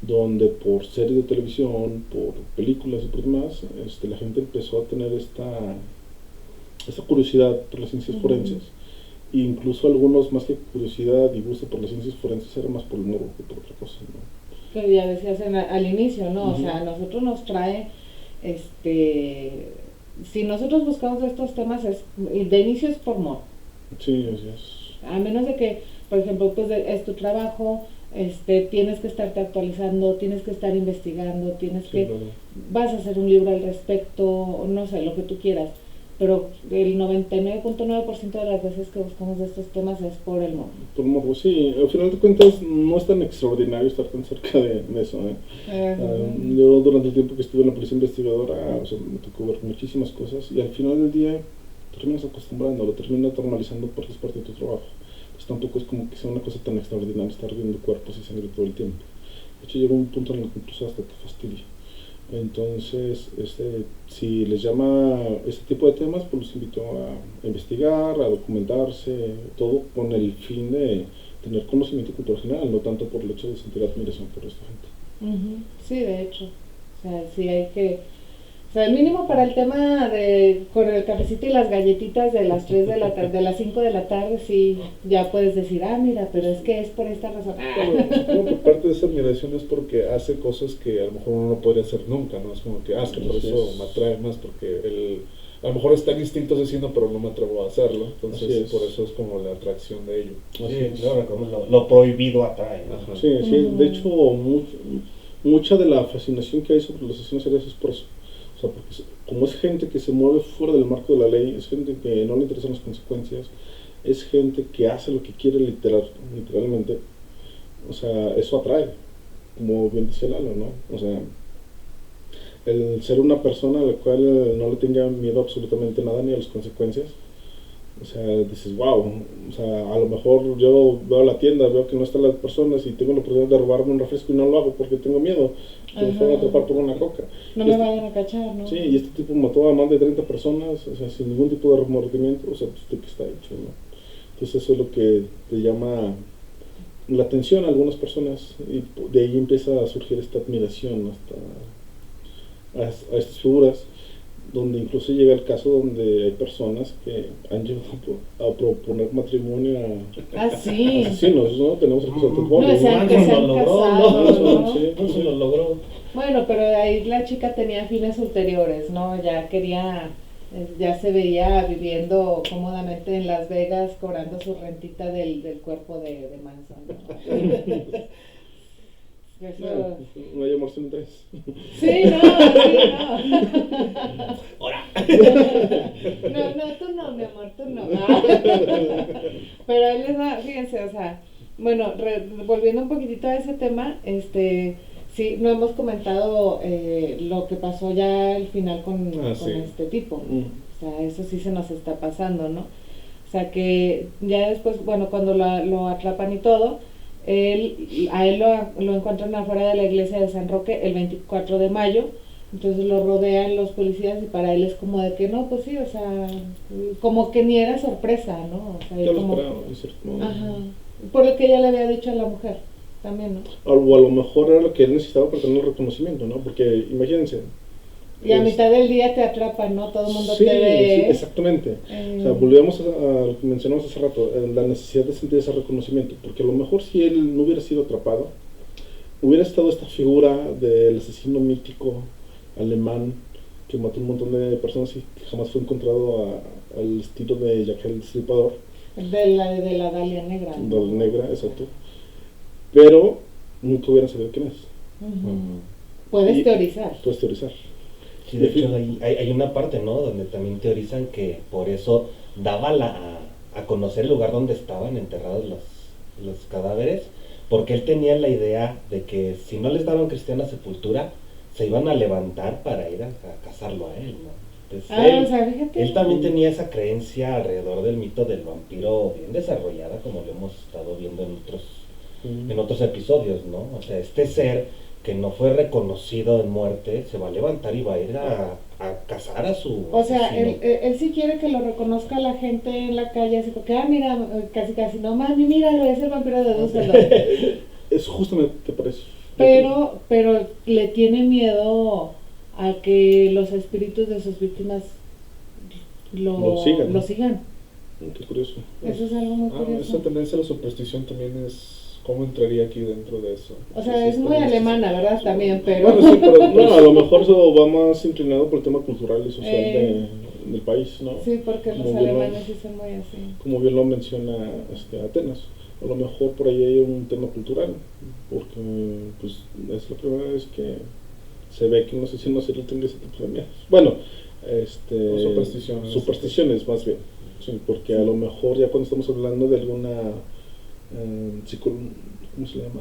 donde por series de televisión, por películas y por demás, la gente empezó a tener esta curiosidad por las ciencias forenses, e incluso algunos, más que curiosidad y gusto por las ciencias forenses, era más por el morbo que por otra cosa, ¿no? Que ya decías al inicio, ¿no? O sea, a nosotros nos trae, si nosotros buscamos estos temas, de inicio es por morbo. Sí, así es. A menos de que, por ejemplo, pues es tu trabajo, tienes que estarte actualizando, tienes que estar investigando, claro, vas a hacer un libro al respecto, no sé, lo que tú quieras, pero el 99.9% de las veces que buscamos de estos temas es por el morbo. Por el morbo, sí, al final de cuentas no es tan extraordinario estar tan cerca de eso, yo durante el tiempo que estuve en la policía investigadora, o sea, me tocó ver muchísimas cosas y al final del día terminas acostumbrando, lo terminas normalizando porque es parte de tu trabajo. Pues tampoco es como que sea una cosa tan extraordinaria estar viendo cuerpos y sangre todo el tiempo. De hecho llega un punto en el que incluso hasta te fastidia. Entonces, si les llama este tipo de temas, pues los invito a investigar, a documentarse, todo con el fin de tener conocimiento cultural general, no tanto por el hecho de sentir admiración por esta gente. Sí, de hecho, o sea, sí hay que... O sea, el mínimo para el tema con el cafecito y las galletitas de las 3 de la tarde, de las 5 de la tarde, sí, ya puedes decir, mira, pero es que es por esta razón. Bueno, por parte de esa admiración es porque hace cosas que a lo mejor uno no podría hacer nunca, ¿no? Es como que, que por eso me atrae más, porque a lo mejor está en instinto asesino, pero no me atrevo a hacerlo, entonces por eso es como la atracción de ello. Sí, claro, como lo prohibido atrae, ¿no? Sí, de hecho, mucha de la fascinación que hay sobre los asesinos seriales es por eso. O sea, porque como es gente que se mueve fuera del marco de la ley, es gente que no le interesan las consecuencias, es gente que hace lo que quiere literalmente, o sea, eso atrae, como bien decía Lalo, ¿no? O sea, el ser una persona a la cual no le tenga miedo absolutamente nada ni a las consecuencias, o sea, dices, wow, o sea, a lo mejor yo veo la tienda, veo que no están las personas y tengo la oportunidad de robarme un refresco y no lo hago porque tengo miedo, que me fueran a atrapar por una coca. No me vayan a cachar, ¿no? Sí, y este tipo mató a más de 30 personas, o sea, sin ningún tipo de remordimiento, o sea, pues de qué está hecho, ¿no? Entonces eso es lo que te llama la atención a algunas personas y de ahí empieza a surgir esta admiración a estas figuras, donde incluso llega el caso donde hay personas que han llegado a proponer matrimonio Ah, sí. a asesinos, ¿no? Tenemos el caso de Ted Bundy. No, se han casado, ¿no? Sí, No se sí. lo logró. Bueno, pero ahí la chica tenía fines ulteriores, ¿no? Ya quería, ya se veía viviendo cómodamente en Las Vegas, cobrando su rentita del cuerpo de Manson, ¿no? Eso... No hay amor sin tres. Sí, no, sí, no. ¡Hora! No, tú no, mi amor, tú no. Pero él les da, fíjense, o sea, bueno, volviendo un poquitito a ese tema, sí, no hemos comentado lo que pasó ya al final con sí. este tipo. O sea, eso sí se nos está pasando, ¿no? O sea, que ya después, bueno, cuando lo atrapan y todo, a él lo encuentran afuera de la iglesia de San Roque el 24 de mayo, entonces lo rodean los policías y para él es como de que no, pues sí, o sea, como que ni era sorpresa, ¿no? O sea, Ya lo como, esperaba, en cierto modo. ajá, por lo que ella le había dicho a la mujer, también, ¿no? O a lo mejor era lo que él necesitaba para tener el reconocimiento, ¿no? Porque imagínense. Y a mitad del día te atrapan, ¿no? Todo el mundo Sí, te ve. sí, exactamente. O sea, volvemos a lo que mencionamos hace rato, la necesidad de sentir ese reconocimiento, porque a lo mejor si él no hubiera sido atrapado, hubiera estado esta figura del asesino mítico alemán que mató un montón de personas y que jamás fue encontrado al estilo de Jack el Destripador. De la Dalia Negra. De la negra, exacto. Pero nunca hubieran sabido quién es. Puedes teorizar. Puedes teorizar. Sí, de hecho hay una parte, ¿no? Donde también teorizan que por eso daba a conocer el lugar donde estaban enterrados los cadáveres, porque él tenía la idea de que si no les daban cristiana sepultura, se iban a levantar para ir a cazarlo a él, ¿no? Entonces, o sea, fíjate. él también tenía esa creencia alrededor del mito del vampiro bien desarrollada, como lo hemos estado viendo en otros episodios, ¿no? O sea, este ser que no fue reconocido en muerte se va a levantar y va a ir a cazar a su O sea, asesino. él sí quiere que lo reconozca la gente en la calle, así porque, mira, casi, no mami, míralo, es el vampiro de Düsseldorf. Eso justamente por eso. Pero le tiene miedo a que los espíritus de sus víctimas lo sigan. Qué curioso. Eso es algo muy curioso. Esa tendencia a la superstición también es... ¿Cómo entraría aquí dentro de eso? O sea, es muy alemana, ¿verdad? También, pero... Bueno, sí, pero no, a lo mejor eso va más inclinado por el tema cultural y social del país, ¿no? Sí, porque los alemanes sí son muy así. Como bien lo menciona Atenas. A lo mejor por ahí hay un tema cultural, porque pues es la primera vez que se ve que un asesino serial tenga ese tipo de miedos. Bueno, O supersticiones. Supersticiones más bien, sí, porque a lo mejor ya cuando estamos hablando de alguna ¿cómo se llama?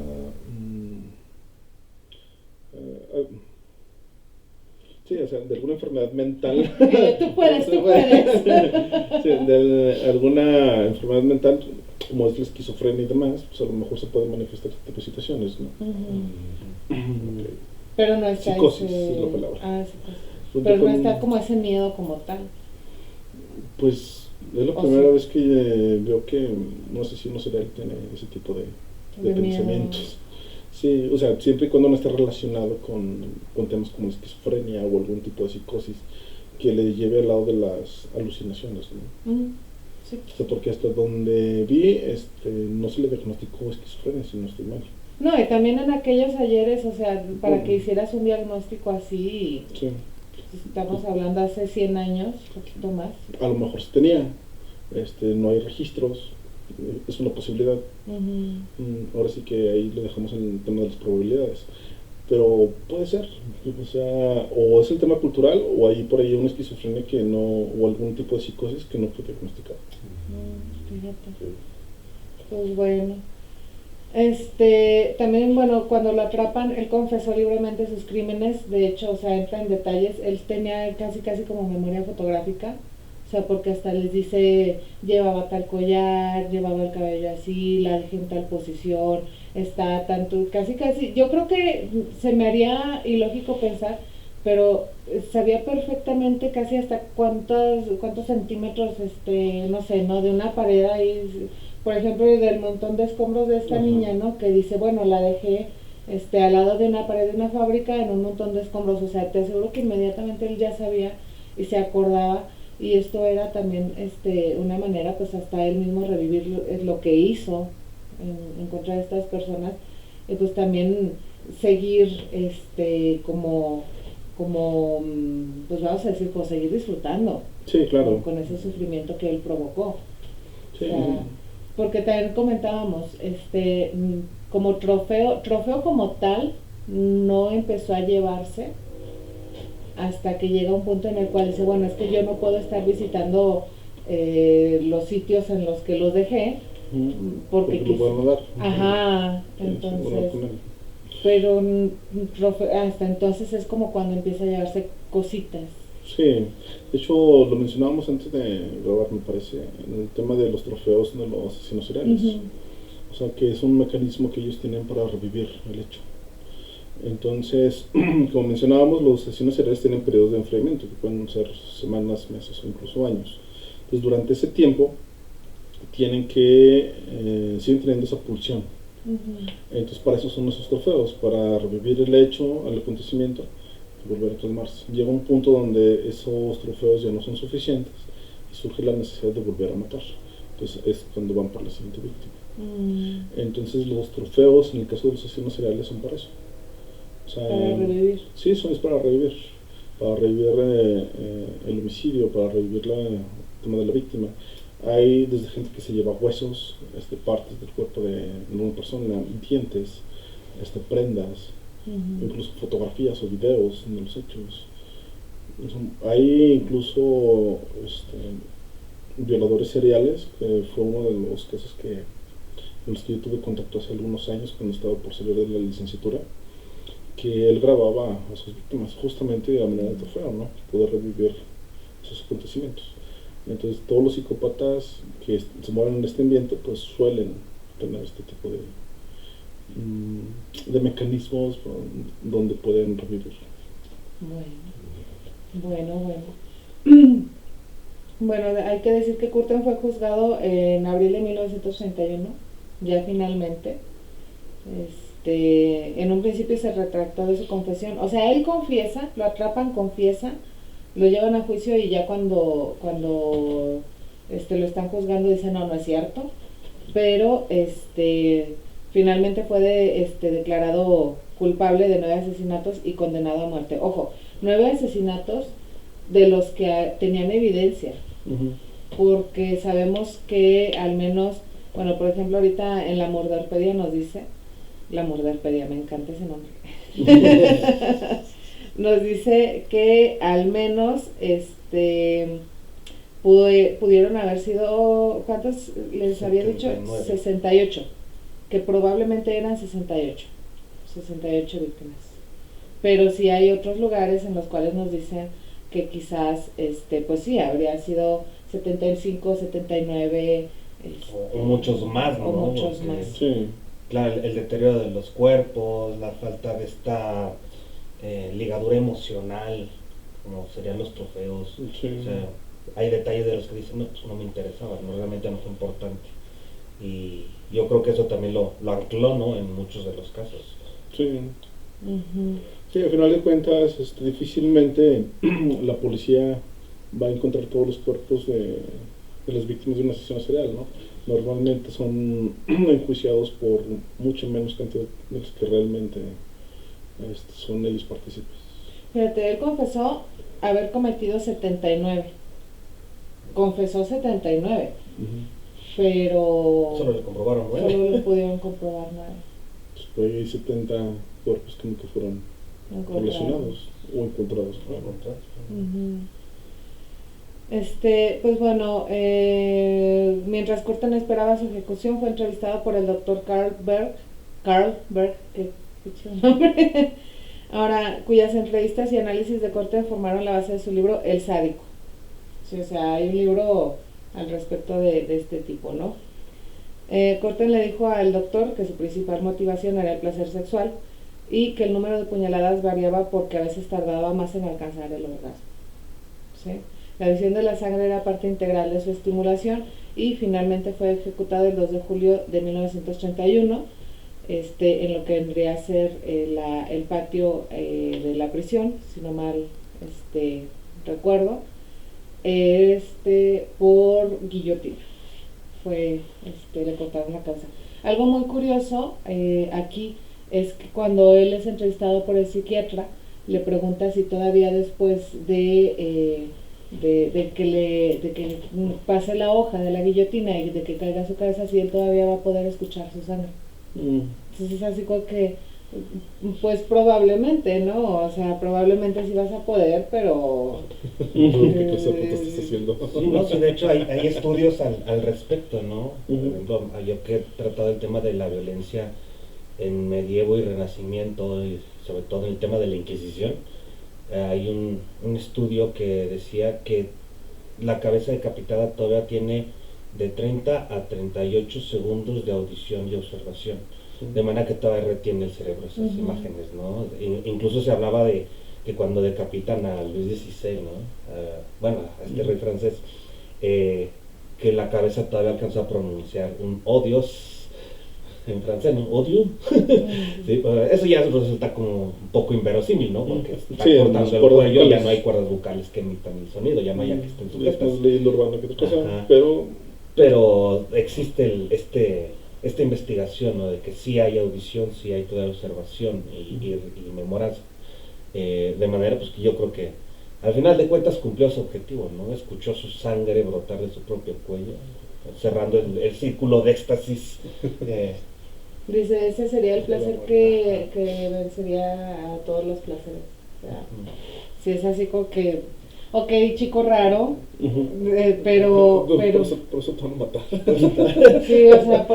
Sí, o sea, de alguna enfermedad mental. Tú puedes. Sí, de alguna enfermedad mental, como es la esquizofrenia y demás, pues a lo mejor se pueden manifestar este tipo de situaciones, ¿no? Okay. Pero no está psicosis es la palabra. Psicosis. Pero no está como ese miedo como tal. Pues es la primera vez que veo que un asesino serial tiene ese tipo de pensamientos. Sí, o sea, siempre y cuando no esté relacionado con temas como la esquizofrenia o algún tipo de psicosis que le lleve al lado de las alucinaciones, ¿no? Sí. O sea, porque hasta donde vi, no se le diagnosticó esquizofrenia, si no estoy mal. No, y también en aquellos ayeres, o sea, para que hicieras un diagnóstico así, sí. Estamos hablando hace 100 años, un poquito más. A lo mejor se tenía, no hay registros, es una posibilidad. Ahora sí que ahí le dejamos el tema de las probabilidades. pero puede ser, o sea, o es el tema cultural o hay por ahí una esquizofrenia que no, o algún tipo de psicosis que no fue diagnosticado. Fíjate. Pues bueno. También, bueno, cuando lo atrapan, él confesó libremente sus crímenes, de hecho, o sea, entra en detalles, él tenía casi como memoria fotográfica, o sea, porque hasta les dice, llevaba tal collar, llevaba el cabello así, la dejé en tal posición, está tanto, casi, yo creo que se me haría ilógico pensar, pero sabía perfectamente casi hasta cuántos centímetros, no sé, ¿no? De una pared ahí, por ejemplo, del montón de escombros de esta Ajá. niña, ¿no? Que dice, bueno, la dejé al lado de una pared de una fábrica en un montón de escombros, o sea, te aseguro que inmediatamente él ya sabía y se acordaba, y esto era también una manera, pues hasta él mismo revivir lo que hizo en contra de estas personas, y pues también seguir pues vamos a decir, pues seguir disfrutando Sí, claro. con ese sufrimiento que él provocó. Sí. O sea, porque también comentábamos, como trofeo como tal, no empezó a llevarse hasta que llega un punto en el cual dice, bueno, es que yo no puedo estar visitando los sitios en los que los dejé, porque lo pueden dar. ajá, Sí, entonces, con él. pero hasta entonces es como cuando empieza a llevarse cositas. Sí, de hecho lo mencionábamos antes de grabar, me parece, en el tema de los trofeos de los asesinos seriales. O sea, que es un mecanismo que ellos tienen para revivir el hecho. Entonces, como mencionábamos, los asesinos seriales tienen periodos de enfriamiento que pueden ser semanas, meses o incluso años. Entonces, durante ese tiempo tienen que siguen teniendo esa pulsión. Entonces, para eso son esos trofeos, para revivir el hecho, el acontecimiento y volver a calmarse. Llega un punto donde esos trofeos ya no son suficientes y surge la necesidad de volver a matar. Entonces, es cuando van por la siguiente víctima. Entonces, los trofeos, en el caso de los asesinos seriales, son para eso. O sea, Para revivir. Sí, es para revivir el homicidio, para revivir el tema de la víctima. Hay desde gente que se lleva huesos, partes del cuerpo de una persona, dientes, prendas, incluso fotografías o videos de los hechos. Hay incluso violadores seriales, que fue uno de los casos en los que yo tuve contacto hace algunos años cuando estaba por salir de la licenciatura, que él grababa a sus víctimas justamente de la manera de trofeo, ¿no? Poder revivir esos acontecimientos. Entonces todos los psicópatas que se mueven en este ambiente pues suelen tener este tipo de mecanismos donde pueden revivir. Bueno. Bueno, hay que decir que Curtin fue juzgado en abril de 1961, ya finalmente. En un principio se retractó de su confesión, o sea, él confiesa, lo atrapan, confiesa, lo llevan a juicio y ya cuando lo están juzgando dice no es cierto, pero finalmente fue declarado culpable de 9 asesinatos y condenado a muerte. Ojo, 9 asesinatos de los que tenían evidencia, porque sabemos que al menos, bueno, por ejemplo ahorita en la Murderpedia nos dice, la Murderpedia, me encanta ese nombre, nos dice que al menos pudieron haber sido, ¿cuántos les había dicho? 68, que probablemente eran 68 víctimas, pero sí hay otros lugares en los cuales nos dicen que quizás pues sí, habría sido 75, 79 o muchos más, ¿no? O muchos más. Sí. Claro, el deterioro de los cuerpos, la falta de esta ligadura emocional, como serían los trofeos. Sí. O sea, hay detalles de los que dicen, no, pues no me interesaba, no, realmente no fue importante. Y yo creo que eso también lo ancló, ¿no? En muchos de los casos. Sí. Sí, al final de cuentas, difícilmente la policía va a encontrar todos los cuerpos de las víctimas de un asesino serial, ¿no? Normalmente son enjuiciados por mucho menos cantidad de los que realmente son ellos partícipes. Fíjate, él confesó haber cometido 79. Confesó 79. Pero Solo le comprobaron 9. Solo le pudieron comprobar 9. por ahí hay 70 cuerpos que nunca fueron relacionados o encontrados. Ujú. Pues bueno, mientras Corten esperaba su ejecución, fue entrevistado por el doctor Carl Berg, que dicho nombre, ahora, cuyas entrevistas y análisis de Corten formaron la base de su libro El Sádico. Sí, o sea, hay un libro al respecto de este tipo, ¿no? Corten le dijo al doctor que su principal motivación era el placer sexual y que el número de puñaladas variaba porque a veces tardaba más en alcanzar el orgasmo. ¿Sí? La visión de la sangre era parte integral de su estimulación y finalmente fue ejecutado el 2 de julio de 1931, en lo que vendría a ser el patio de la prisión, si no mal recuerdo, por guillotina. Le cortaron la cabeza. Algo muy curioso aquí es que cuando él es entrevistado por el psiquiatra, le pregunta si todavía después de que pase la hoja de la guillotina y de que caiga su cabeza, si él todavía va a poder escuchar su sangre. Entonces es así como que, pues probablemente, ¿no? O sea, probablemente sí vas a poder, pero... ¿Qué clase de puta estás haciendo? Sí, no, sí, de hecho hay estudios al respecto, ¿no? Por ejemplo, yo que he tratado el tema de la violencia en medievo y renacimiento, y sobre todo en el tema de la Inquisición, hay un estudio que decía que la cabeza decapitada todavía tiene de 30 a 38 segundos de audición y observación, de manera que todavía retiene el cerebro esas imágenes, ¿no? Incluso se hablaba de que cuando decapitan a Luis XVI, ¿no? A este rey francés, que la cabeza todavía alcanzó a pronunciar un "oh Dios", en francés, ¿no? Odio. Sí, eso ya resulta como un poco inverosímil, ¿no? Porque está cortando el cuello, ya no hay cuerdas vocales que emitan el sonido, ya no hay que estén sujetas. Es más leyenda urbana que otra cosa, pero existe esta investigación, ¿no? De que sí hay audición, sí hay toda observación y memoria, de manera pues que yo creo que al final de cuentas cumplió su objetivo, ¿no? Escuchó su sangre brotar de su propio cuello, cerrando el círculo de éxtasis. Dice, ese sería el placer que vencería a todos los placeres. O sea, si es así como que, ok, chico raro, pero... Por eso te van a matar. Sí, o sea,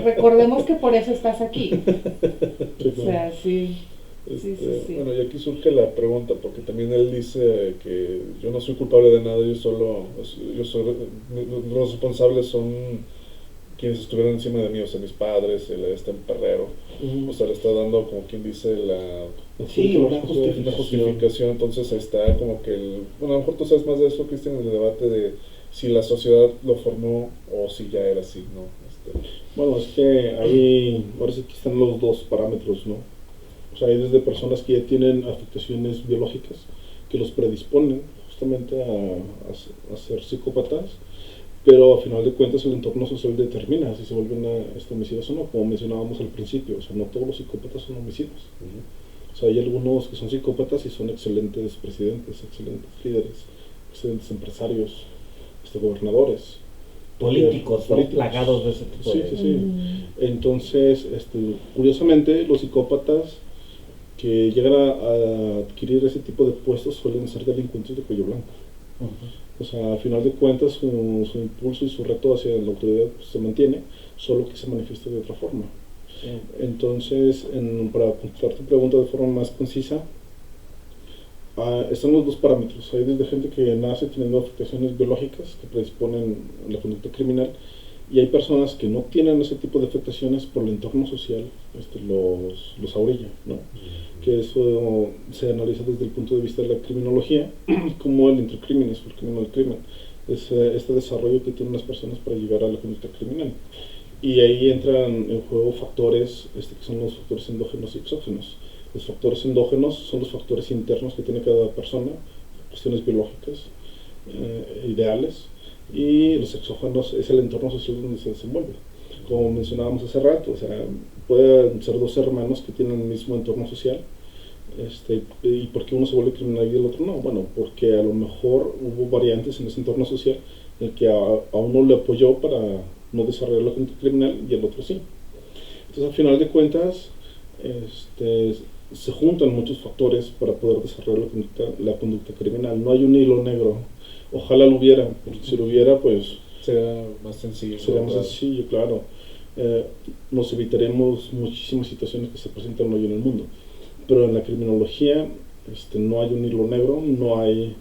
recordemos que por eso estás aquí. O sea, sí. Sí. Bueno, y aquí surge la pregunta, porque también él dice que yo no soy culpable de nada, los responsables son quienes estuvieron encima de mí, o sea, mis padres, este perrero, o sea, le está dando, como quien dice, una justificación. Entonces está como que a lo mejor tú sabes más de eso, Cristian, en el debate de si la sociedad lo formó o si ya era así, ¿no? Bueno, es que ahí, ahora sí que están los dos parámetros, ¿no? O sea, hay desde personas que ya tienen afectaciones biológicas que los predisponen justamente a ser psicópatas, pero a final de cuentas el entorno social determina si se vuelven homicidas o no, como mencionábamos al principio. O sea, no todos los psicópatas son homicidas. O sea, hay algunos que son psicópatas y son excelentes presidentes, excelentes líderes, excelentes empresarios, gobernadores, políticos plagados de ese tipo de... Sí. Entonces, curiosamente, los psicópatas que llegan a adquirir ese tipo de puestos suelen ser delincuentes de cuello blanco. O sea, al final de cuentas su impulso y su reto hacia la autoridad pues, se mantiene, solo que se manifiesta de otra forma. Entonces, para contestar tu pregunta de forma más concisa, están los dos parámetros. Hay desde gente que nace teniendo afectaciones biológicas que predisponen a la conducta criminal, y hay personas que no tienen ese tipo de afectaciones, por el entorno social los aurilla, ¿no? Que eso se analiza desde el punto de vista de la criminología como el intercriminis o el criminal crimen, es este desarrollo que tienen las personas para llegar a la conducta criminal. Y ahí entran en juego factores que son los factores endógenos y exógenos. Los factores endógenos son los factores internos que tiene cada persona, cuestiones biológicas, ideales, y los exógenos es el entorno social donde se desenvuelve. Como mencionábamos hace rato, o sea, pueden ser dos hermanos que tienen el mismo entorno social, y ¿por qué uno se vuelve criminal y el otro no? Bueno, porque a lo mejor hubo variantes en ese entorno social en el que a uno le apoyó para no desarrollar la conducta criminal y el otro sí. Entonces, al final de cuentas, se juntan muchos factores para poder desarrollar la conducta criminal. No hay un hilo negro. Ojalá lo hubiera, porque si lo hubiera, pues Será más sencillo. sería más sencillo, claro. Nos evitaremos muchísimas situaciones que se presentan hoy en el mundo. Pero en la criminología no hay un hilo negro, no hay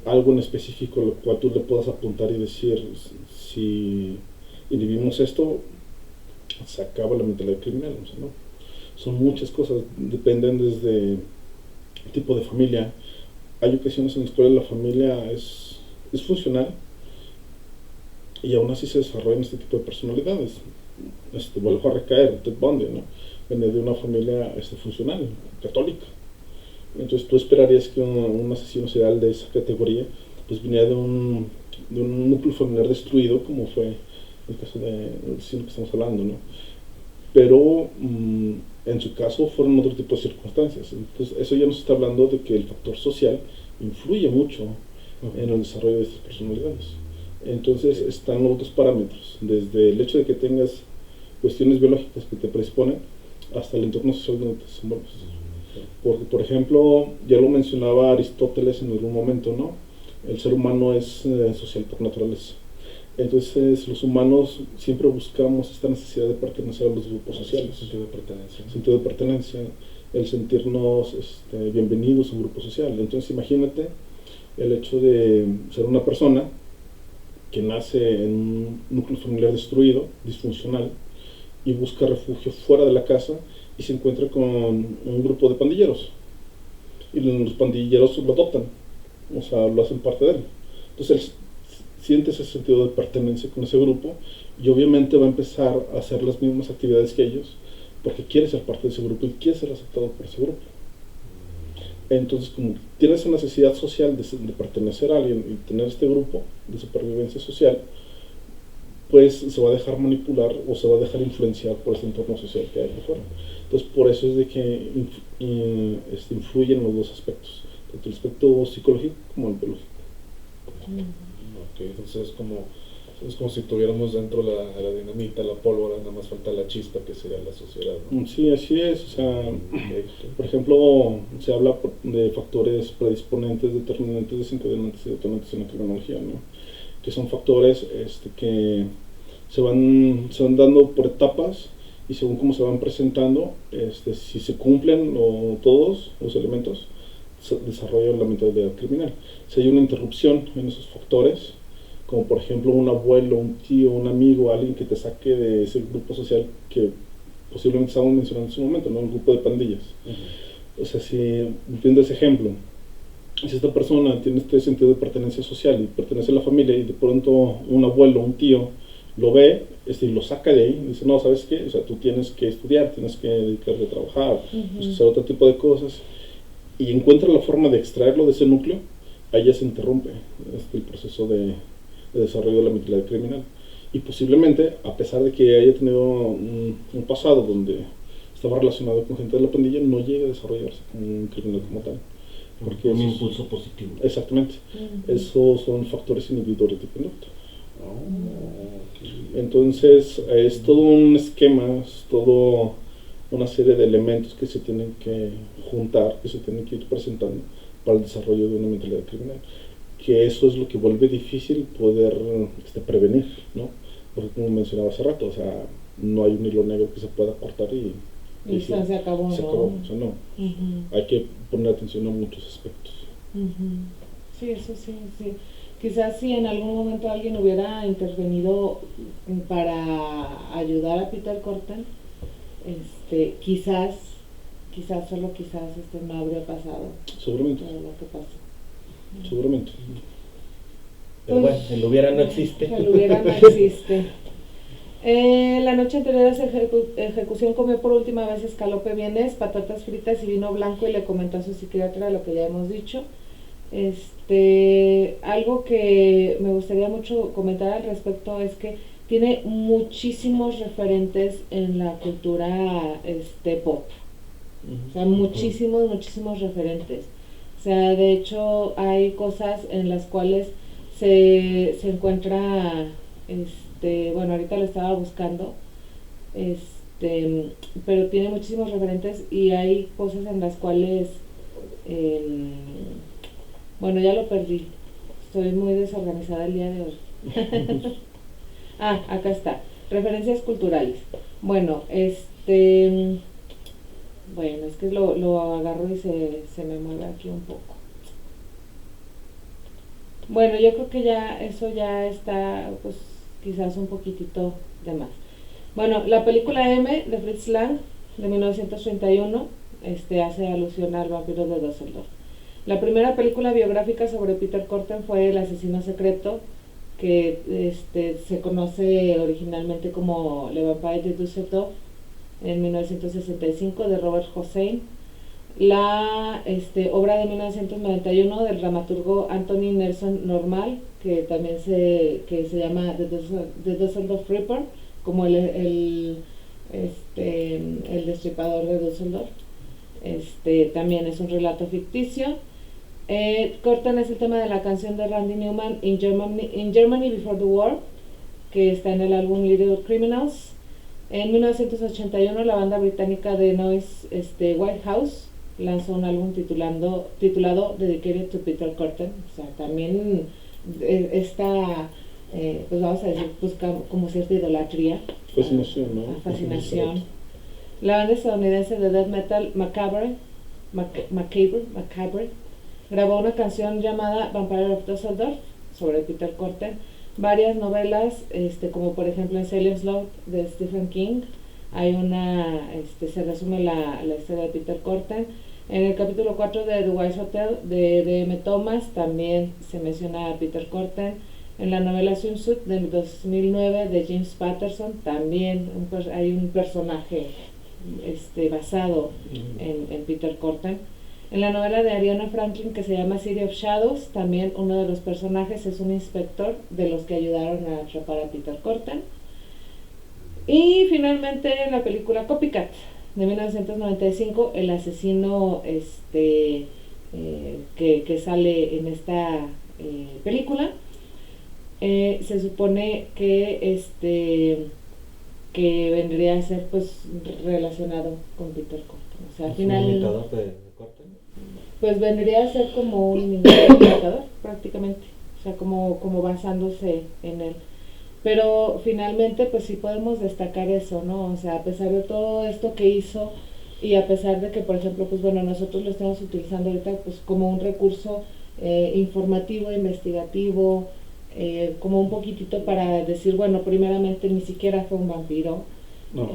algo en específico al cual tú le puedas apuntar y decir, si inhibimos esto, se acaba la mentalidad criminal. O sea, ¿no? Son muchas cosas, dependen desde el tipo de familia. Hay ocasiones en las cuales la familia es funcional y aún así se desarrollan este tipo de personalidades. Vuelvo a recaer, Ted Bundy, ¿no? Viene de una familia funcional, católica. Entonces tú esperarías que un asesino serial de esa categoría pues viniera de un núcleo familiar destruido, como fue el caso del asesino que estamos hablando, ¿no? Pero en su caso fueron otro tipo de circunstancias. Entonces eso ya nos está hablando de que el factor social influye mucho en el desarrollo de estas personalidades. Entonces están los otros parámetros, desde el hecho de que tengas cuestiones biológicas que te predisponen hasta el entorno social donde te desenvuelves. Porque, por ejemplo, ya lo mencionaba Aristóteles en algún momento, ¿no? El ser humano es social por naturaleza. Entonces los humanos siempre buscamos esta necesidad de pertenecer a los grupos sociales. Sentido de pertenencia. Sentido de pertenencia, el sentirnos bienvenidos a un grupo social. Entonces imagínate el hecho de ser una persona que nace en un núcleo familiar destruido, disfuncional, y busca refugio fuera de la casa y se encuentra con un grupo de pandilleros. Y los pandilleros lo adoptan, o sea, lo hacen parte de él. Entonces él siente ese sentido de pertenencia con ese grupo y obviamente va a empezar a hacer las mismas actividades que ellos porque quiere ser parte de ese grupo y quiere ser aceptado por ese grupo. Entonces, como tiene esa necesidad social de pertenecer a alguien y tener este grupo de supervivencia social, pues se va a dejar manipular o se va a dejar influenciar por ese entorno social que hay afuera. Entonces, por eso es de que influyen los dos aspectos, tanto el aspecto psicológico como el biológico. Ok, entonces es como si tuviéramos dentro la dinamita, la pólvora, nada más falta la chispa que sería la sociedad, ¿no? Sí, así es. O sea, por ejemplo, se habla de factores predisponentes, determinantes, desencadenantes y detonantes en la criminología, ¿no? Que son factores que se van dando por etapas y según cómo se van presentando, si se cumplen todos los elementos, se desarrolla la mentalidad criminal. Si hay una interrupción en esos factores, como por ejemplo un abuelo, un tío, un amigo, alguien que te saque de ese grupo social que posiblemente estábamos mencionando en su momento, ¿no? Un grupo de pandillas. O sea, si viendo ese ejemplo, si esta persona tiene este sentido de pertenencia social y pertenece a la familia y de pronto un abuelo, un tío lo ve y lo saca de ahí y dice, no, ¿sabes qué? O sea, tú tienes que estudiar, tienes que dedicarte a trabajar, hacer otro tipo de cosas y encuentra la forma de extraerlo de ese núcleo, ahí ya se interrumpe el proceso de desarrollo de la mentalidad criminal. Y posiblemente, a pesar de que haya tenido un pasado donde estaba relacionado con gente de la pandilla, no llegue a desarrollarse como un criminal como tal. Porque un impulso positivo. Exactamente. Esos son factores inhibidores de conducta. Entonces, es todo un esquema, es todo una serie de elementos que se tienen que juntar, que se tienen que ir presentando para el desarrollo de una mentalidad criminal. Que eso es lo que vuelve difícil poder prevenir, ¿no? Porque como mencionaba hace rato, o sea, no hay un hilo negro que se pueda cortar y se acabó, se ¿no? acabó, o sea, no. Hay que poner atención a muchos aspectos. Sí, eso sí, sí. Quizás si en algún momento alguien hubiera intervenido para ayudar a Peter Corten, quizás solo quizás no habría pasado Seguramente. todo lo que pasó. Seguramente. Pero bueno, el hubiera no existe. El hubiera no existe. La noche anterior a esa ejecución comió por última vez escalope vienés, patatas fritas y vino blanco y le comentó a su psiquiatra lo que ya hemos dicho. Algo que me gustaría mucho comentar al respecto es que tiene muchísimos referentes en la cultura pop. O sea, muchísimos referentes. O sea, de hecho hay cosas en las cuales se encuentra, bueno, ahorita lo estaba buscando, pero tiene muchísimos referentes y hay cosas en las cuales, em, bueno, ya lo perdí, estoy muy desorganizada el día de hoy. Acá está, referencias culturales. Bueno, bueno, es que lo agarro y se me mueve aquí un poco. Bueno, yo creo que ya eso ya está, pues quizás un poquitito de más. Bueno, la película M de Fritz Lang de 1931 hace alusión al vampiro de Düsseldorf. La primera película biográfica sobre Peter Corten fue El asesino secreto, que se conoce originalmente como Le Vampire de Düsseldorf, en 1965, de Robert Hossein. La obra de 1991 del dramaturgo Anthony Nelson Normal, que también que se llama The Düsseldorf Ripper, como el destripador de Düsseldorf. También es un relato ficticio. Corten es el tema de la canción de Randy Newman, In Germany Before the War, que está en el álbum Little Criminals. En 1981 la banda británica de noise White House lanzó un álbum titulado Dedicated to Peter Corten. O sea, también esta, pues vamos a decir, busca como cierta idolatría. Fascinación, ¿no? Fascinación. La banda estadounidense de death metal Macabre grabó una canción llamada Vampire of Düsseldorf sobre Peter Corten, varias novelas, como por ejemplo en Salem's Lot de Stephen King, hay se resume la historia de Peter Corten. En el capítulo 4 de The Wise Hotel de M. Thomas también se menciona a Peter Corten. En la novela Swimsuit del 2009 de James Patterson también hay un personaje basado en Peter Corten. En la novela de Ariana Franklin, que se llama City of Shadows, también uno de los personajes es un inspector de los que ayudaron a atrapar a Peter Corten. Y finalmente en la película Copycat de 1995, el asesino que sale en esta película, se supone que que vendría a ser pues relacionado con Peter Corten. O sea, al final, ¿un imitador de Corten? Pues vendría a ser como un imitador prácticamente, o sea, como basándose en él. Pero finalmente pues sí podemos destacar eso, ¿no? O sea, a pesar de todo esto que hizo y a pesar de que, por ejemplo, pues bueno, nosotros lo estamos utilizando ahorita pues como un recurso informativo, investigativo, como un poquitito para decir, bueno, primeramente ni siquiera fue un vampiro, No. O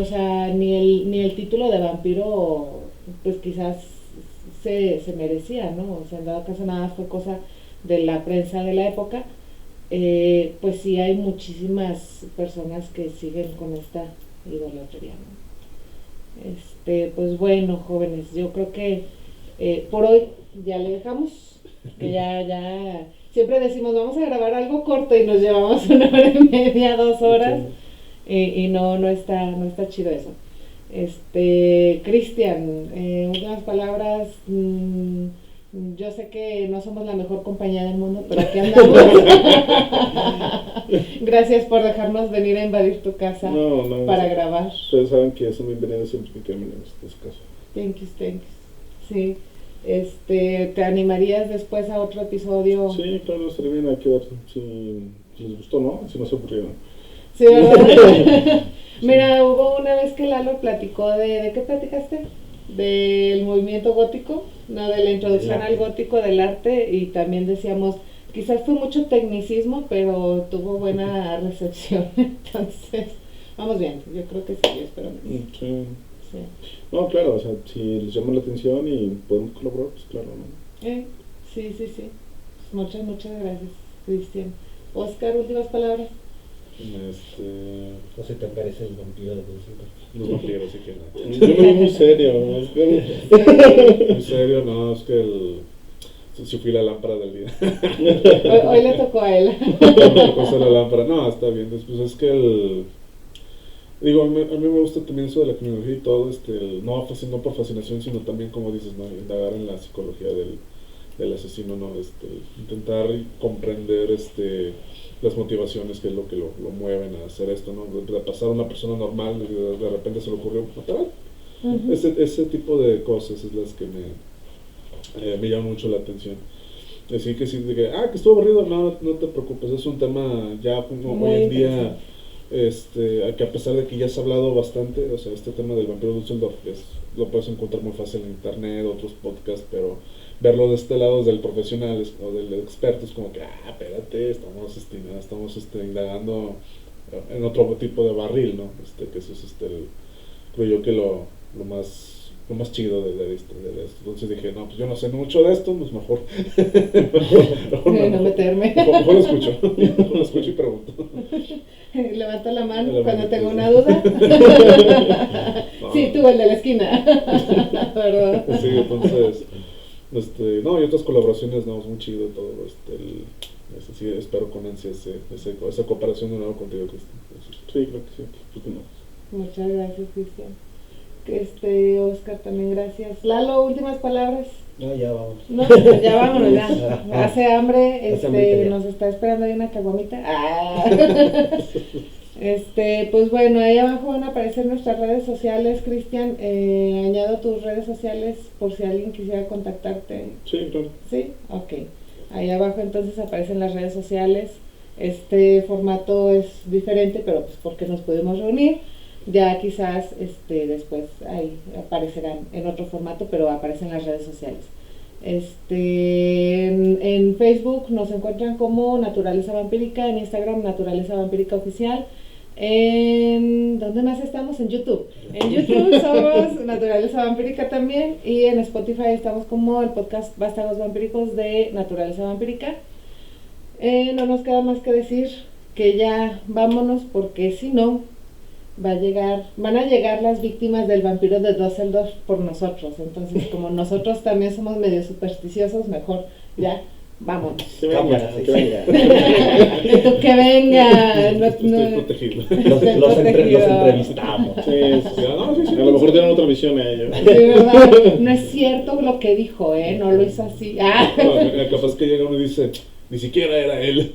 sea, ni el título de vampiro pues quizás se merecía, ¿no? O sea, en dado caso nada fue cosa de la prensa de la época. Pues sí hay muchísimas personas que siguen con esta idolatría, ¿no? Pues bueno, jóvenes, yo creo que por hoy ya le dejamos, que ya siempre decimos vamos a grabar algo corto y nos llevamos 1 hora y media, 2 horas, y no está chido eso. Cristian, últimas palabras. Yo sé que no somos la mejor compañía del mundo, pero aquí andamos. Gracias por dejarnos venir a invadir tu casa para grabar. Ustedes saben que son bienvenidos siempre que quieran venir a este caso. Thank you. Sí. ¿Te animarías después a otro episodio? Sí, claro, estaría bien, hay que ver si les gustó, ¿no? Si no se aburrieron. Sí, ¿verdad? Mira, hubo una vez que Lalo platicó ¿de qué platicaste? Del movimiento gótico, no, de la introducción al gótico del arte, y también decíamos, quizás fue mucho tecnicismo, pero tuvo buena recepción. Entonces, vamos bien, yo creo que sí, espero que sí. Sí. No, claro, o sea, si les llama la atención y podemos colaborar, pues claro, ¿no? Sí. Muchas gracias, Cristian. Oscar, últimas palabras. No se te parece el vampiro de Düsseldorf. Los vampiros, sí que no. Yo me veo muy serio, ¿no? En serio, no, es que sí fui la lámpara del día. Hoy le tocó a él. Pues la lámpara, no, está bien. Después es que digo, a mí me gusta también eso de la criminología y todo, no por fascinación, sino también, como dices, ¿no? Indagar en la psicología del asesino, ¿no? Intentar comprender las motivaciones, que es lo que lo mueven a hacer esto, ¿no? De pasar a una persona normal y de repente se le ocurrió matar. Ese tipo de cosas es las que me llaman mucho la atención. Así que sí, que estuvo aburrido, no te preocupes, es un tema ya como hoy en día, que a pesar de que ya se ha hablado bastante, o sea, este tema del vampiro de Düsseldorf lo puedes encontrar muy fácil en internet, otros podcasts, pero verlo de este lado del profesional o del experto es como que, espérate, estamos indagando en otro tipo de barril, ¿no? Que eso es creo yo que lo más chido de esto. Entonces dije, no, pues yo no sé mucho de esto, pues mejor no meterme. Mejor lo escucho y pregunto. Levanto la mano cuando tengo una duda. Sí, tú, el de la esquina. ¿Verdad? Sí, entonces, no, y otras colaboraciones, no, es muy chido todo, sí, espero con ansia esa cooperación de nuevo contigo, Cristian. Sí, creo que sí. Muchas gracias, Cristian. Oscar, también gracias. Lalo, últimas palabras. No, ya vamos. No, ya vámonos, ya. Hace hambre, nos está esperando ahí una caguamita. Pues bueno, ahí abajo van a aparecer nuestras redes sociales, Cristian. Añado tus redes sociales por si alguien quisiera contactarte. Sí, claro. Sí, ok. Ahí abajo entonces aparecen las redes sociales. Este formato es diferente, pero pues porque nos podemos reunir. Ya quizás después ahí aparecerán en otro formato, pero aparecen en las redes sociales. En Facebook nos encuentran como Naturaleza Vampírica, en Instagram Naturaleza Vampírica Oficial. ¿Dónde más estamos? En YouTube. En YouTube somos Naturaleza Vampírica también, y en Spotify estamos como el podcast Vástagos Vampíricos de Naturaleza Vampírica. No nos queda más que decir que ya vámonos, porque si no van a llegar las víctimas del vampiro de Düsseldorf por nosotros. Entonces, como nosotros también somos medio supersticiosos, mejor ya vámonos. Que venga. Que venga. Estoy protegido. Los entrevistamos. Sí. A lo mejor tienen otra visión a ellos. Sí, ¿verdad? No es cierto lo que dijo, no lo hizo así. No, capaz que llega uno y dice, ni siquiera era él.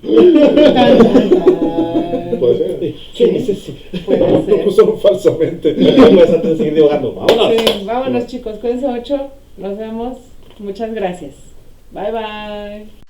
Puede ser. ¿Quién dice eso? Puede ser. Lo usaron falsamente. Pues antes de seguir divagando, vámonos. Sí, vámonos, chicos, cuídense mucho. Nos vemos. Muchas gracias. Bye, bye.